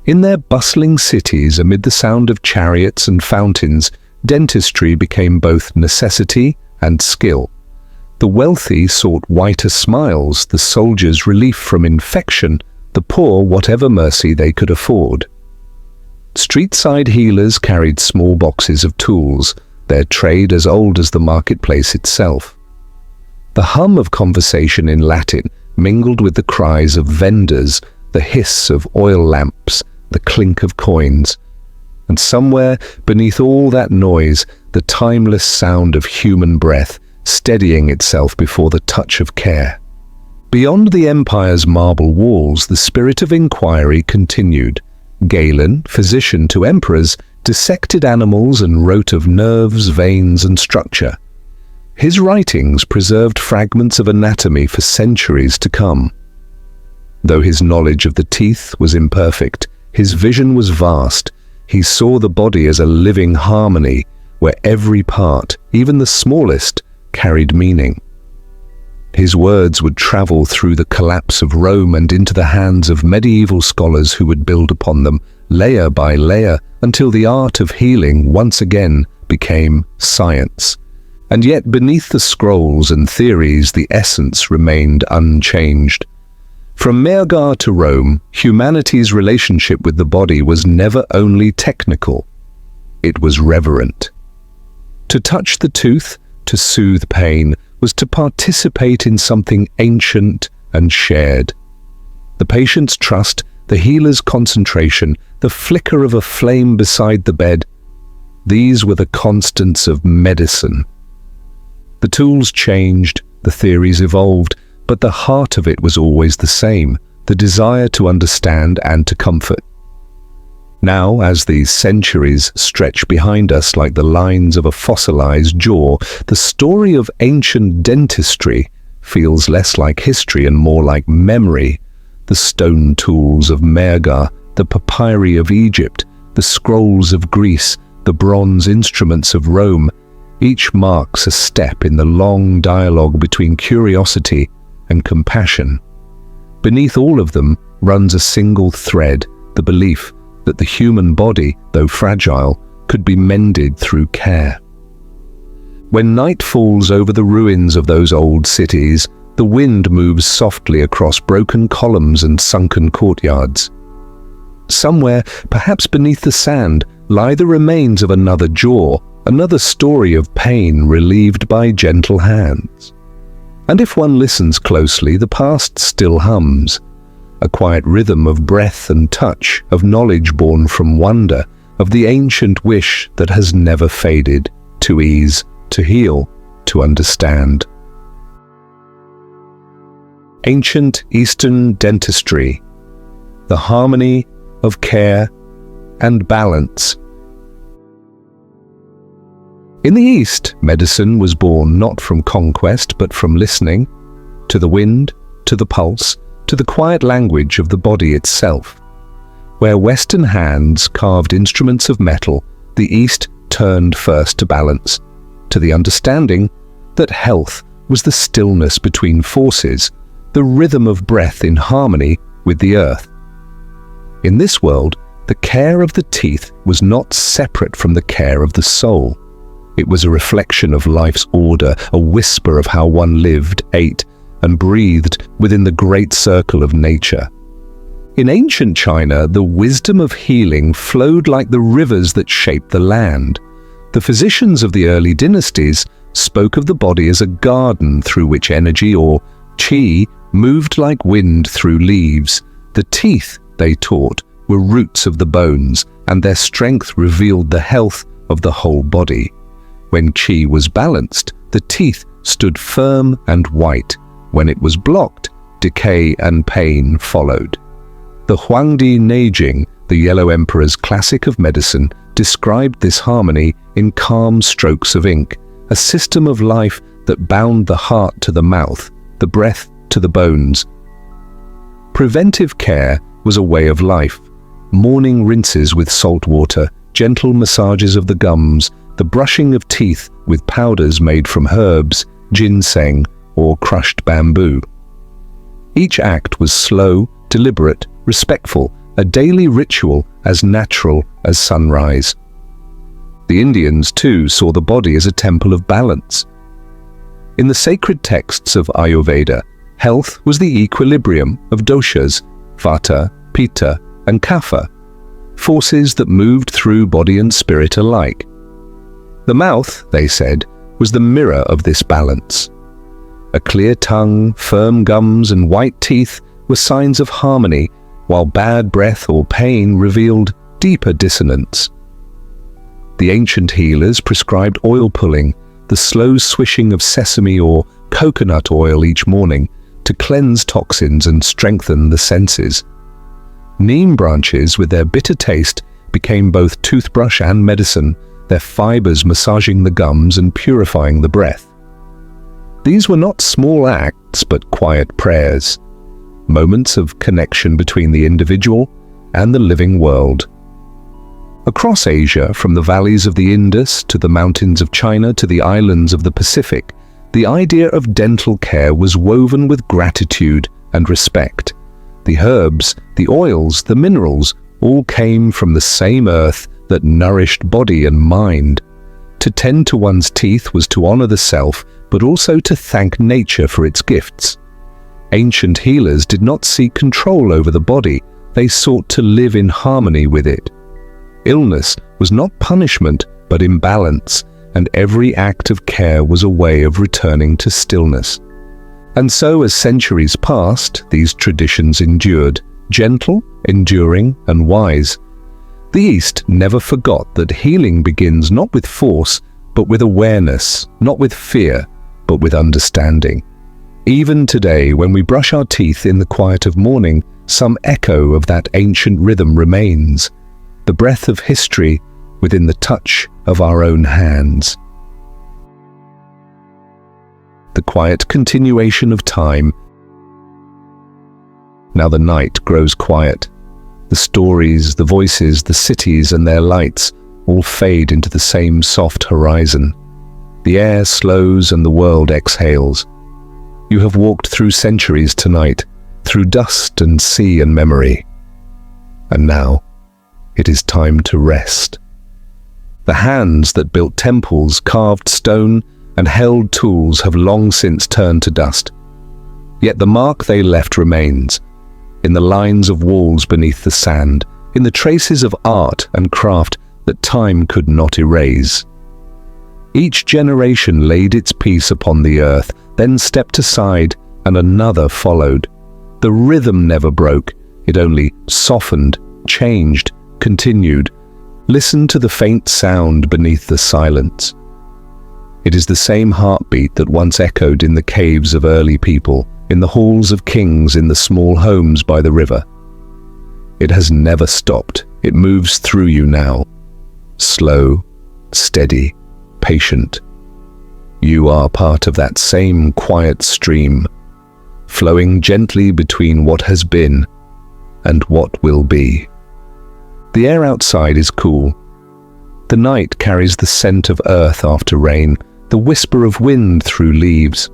In their bustling cities, amid the sound of chariots and fountains, dentistry became both necessity and skill. The wealthy sought whiter smiles, the soldiers relief from infection, the poor whatever mercy they could afford. Street-side healers carried small boxes of tools, their trade as old as the marketplace itself. The hum of conversation in Latin mingled with the cries of vendors, the hiss of oil lamps, the clink of coins. And somewhere beneath all that noise, the timeless sound of human breath, steadying itself before the touch of care. Beyond the empire's marble walls, the spirit of inquiry continued. Galen, physician to emperors, dissected animals and wrote of nerves, veins, and structure. His writings preserved fragments of anatomy for centuries to come. Though his knowledge of the teeth was imperfect, his vision was vast. He saw the body as a living harmony, where every part, even the smallest, carried meaning. His words would travel through the collapse of Rome and into the hands of medieval scholars who would build upon them, layer by layer, until the art of healing once again became science. And yet beneath the scrolls and theories, the essence remained unchanged. From Meagar to Rome, humanity's relationship with the body was never only technical, it was reverent. To touch the tooth, to soothe pain, was to participate in something ancient and shared. The patient's trust, the healer's concentration, the flicker of a flame beside the bed, these were the constants of medicine. The tools changed, the theories evolved, but the heart of it was always the same, the desire to understand and to comfort. Now, as these centuries stretch behind us like the lines of a fossilized jaw, the story of ancient dentistry feels less like history and more like memory. The stone tools of Meagar, the papyri of Egypt, the scrolls of Greece, the bronze instruments of Rome, each marks a step in the long dialogue between curiosity and compassion. Beneath all of them runs a single thread, the belief that the human body, though fragile, could be mended through care. When night falls over the ruins of those old cities, the wind moves softly across broken columns and sunken courtyards. Somewhere, perhaps beneath the sand, lie the remains of another jaw, another story of pain relieved by gentle hands. And if one listens closely, the past still hums, a quiet rhythm of breath and touch, of knowledge born from wonder, of the ancient wish that has never faded, to ease, to heal, to understand. Ancient Eastern dentistry, the harmony of care and balance. In the East, medicine was born not from conquest but from listening, to the wind, to the pulse, to the quiet language of the body itself. Where Western hands carved instruments of metal, the East turned first to balance, to the understanding that health was the stillness between forces, the rhythm of breath in harmony with the earth. In this world, the care of the teeth was not separate from the care of the soul. It was a reflection of life's order, a whisper of how one lived, ate, and breathed within the great circle of nature. In ancient China, the wisdom of healing flowed like the rivers that shaped the land. The physicians of the early dynasties spoke of the body as a garden through which energy, or qi, moved like wind through leaves. The teeth, they taught, were roots of the bones, and their strength revealed the health of the whole body. When qi was balanced, the teeth stood firm and white. When it was blocked, decay and pain followed. The Huangdi Neijing, the Yellow Emperor's classic of medicine, described this harmony in calm strokes of ink, a system of life that bound the heart to the mouth, the breath to the bones. Preventive care was a way of life. Morning rinses with salt water, gentle massages of the gums, the brushing of teeth with powders made from herbs, ginseng, or crushed bamboo. Each act was slow, deliberate, respectful, a daily ritual as natural as sunrise. The Indians, too, saw the body as a temple of balance. In the sacred texts of Ayurveda, health was the equilibrium of doshas, vata, pitta, and kapha, forces that moved through body and spirit alike. The mouth, they said, was the mirror of this balance. A clear tongue, firm gums, and white teeth were signs of harmony, while bad breath or pain revealed deeper dissonance. The ancient healers prescribed oil pulling, the slow swishing of sesame or coconut oil each morning, to cleanse toxins and strengthen the senses. Neem branches, with their bitter taste, became both toothbrush and medicine, their fibers massaging the gums and purifying the breath. These were not small acts, but quiet prayers, moments of connection between the individual and the living world. Across Asia, from the valleys of the Indus to the mountains of China to the islands of the Pacific, the idea of dental care was woven with gratitude and respect. The herbs, the oils, the minerals, all came from the same earth that nourished body and mind. To tend to one's teeth was to honor the self, but also to thank nature for its gifts. Ancient healers did not seek control over the body, they sought to live in harmony with it. Illness was not punishment, but imbalance, and every act of care was a way of returning to stillness. And so, as centuries passed, these traditions endured, gentle, enduring, and wise. The East never forgot that healing begins not with force, but with awareness, not with fear, but with understanding. Even today, when we brush our teeth in the quiet of morning, some echo of that ancient rhythm remains, the breath of history within the touch of our own hands. The quiet continuation of time. Now the night grows quiet. The stories, the voices, the cities and their lights all fade into the same soft horizon. The air slows and the world exhales. You have walked through centuries tonight, through dust and sea and memory. And now, it is time to rest. The hands that built temples, carved stone, and held tools have long since turned to dust. Yet the mark they left remains, in the lines of walls beneath the sand, in the traces of art and craft that time could not erase. Each generation laid its piece upon the earth, then stepped aside, and another followed. The rhythm never broke, it only softened, changed, continued. Listen to the faint sound beneath the silence. It is the same heartbeat that once echoed in the caves of early people, in the halls of kings, in the small homes by the river. It has never stopped. It moves through you now. Slow, steady, patient. You are part of that same quiet stream, flowing gently between what has been and what will be. The air outside is cool. The night carries the scent of earth after rain, the whisper of wind through leaves.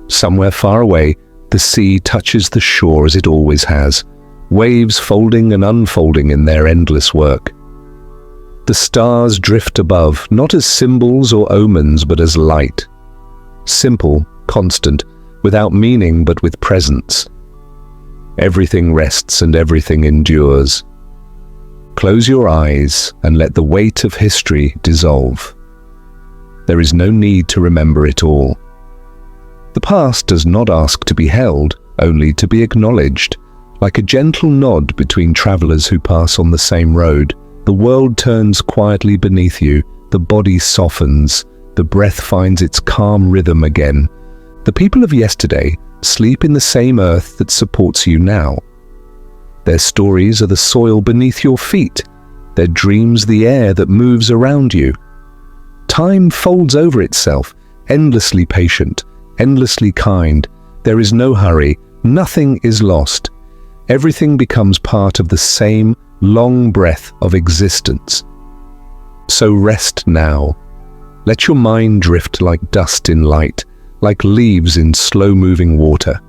Somewhere far away, the sea touches the shore as it always has, waves folding and unfolding in their endless work. The stars drift above, not as symbols or omens, but as light. Simple, constant, without meaning but with presence. Everything rests and everything endures. Close your eyes and let the weight of history dissolve. There is no need to remember it all. The past does not ask to be held, only to be acknowledged. Like a gentle nod between travelers who pass on the same road, the world turns quietly beneath you, the body softens, the breath finds its calm rhythm again. The people of yesterday sleep in the same earth that supports you now. Their stories are the soil beneath your feet, their dreams the air that moves around you. Time folds over itself, endlessly patient, endlessly kind. There is no hurry, nothing is lost. Everything becomes part of the same long breath of existence. So rest now. Let your mind drift like dust in light, like leaves in slow-moving water.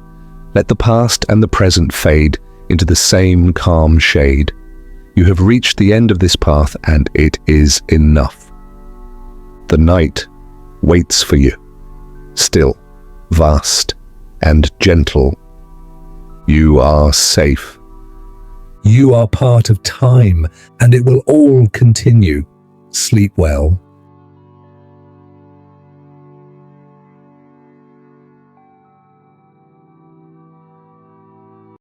Let the past and the present fade into the same calm shade. You have reached the end of this path, and it is enough. The night waits for you, still, vast, and gentle. You are safe. You are part of time, and it will all continue. Sleep well.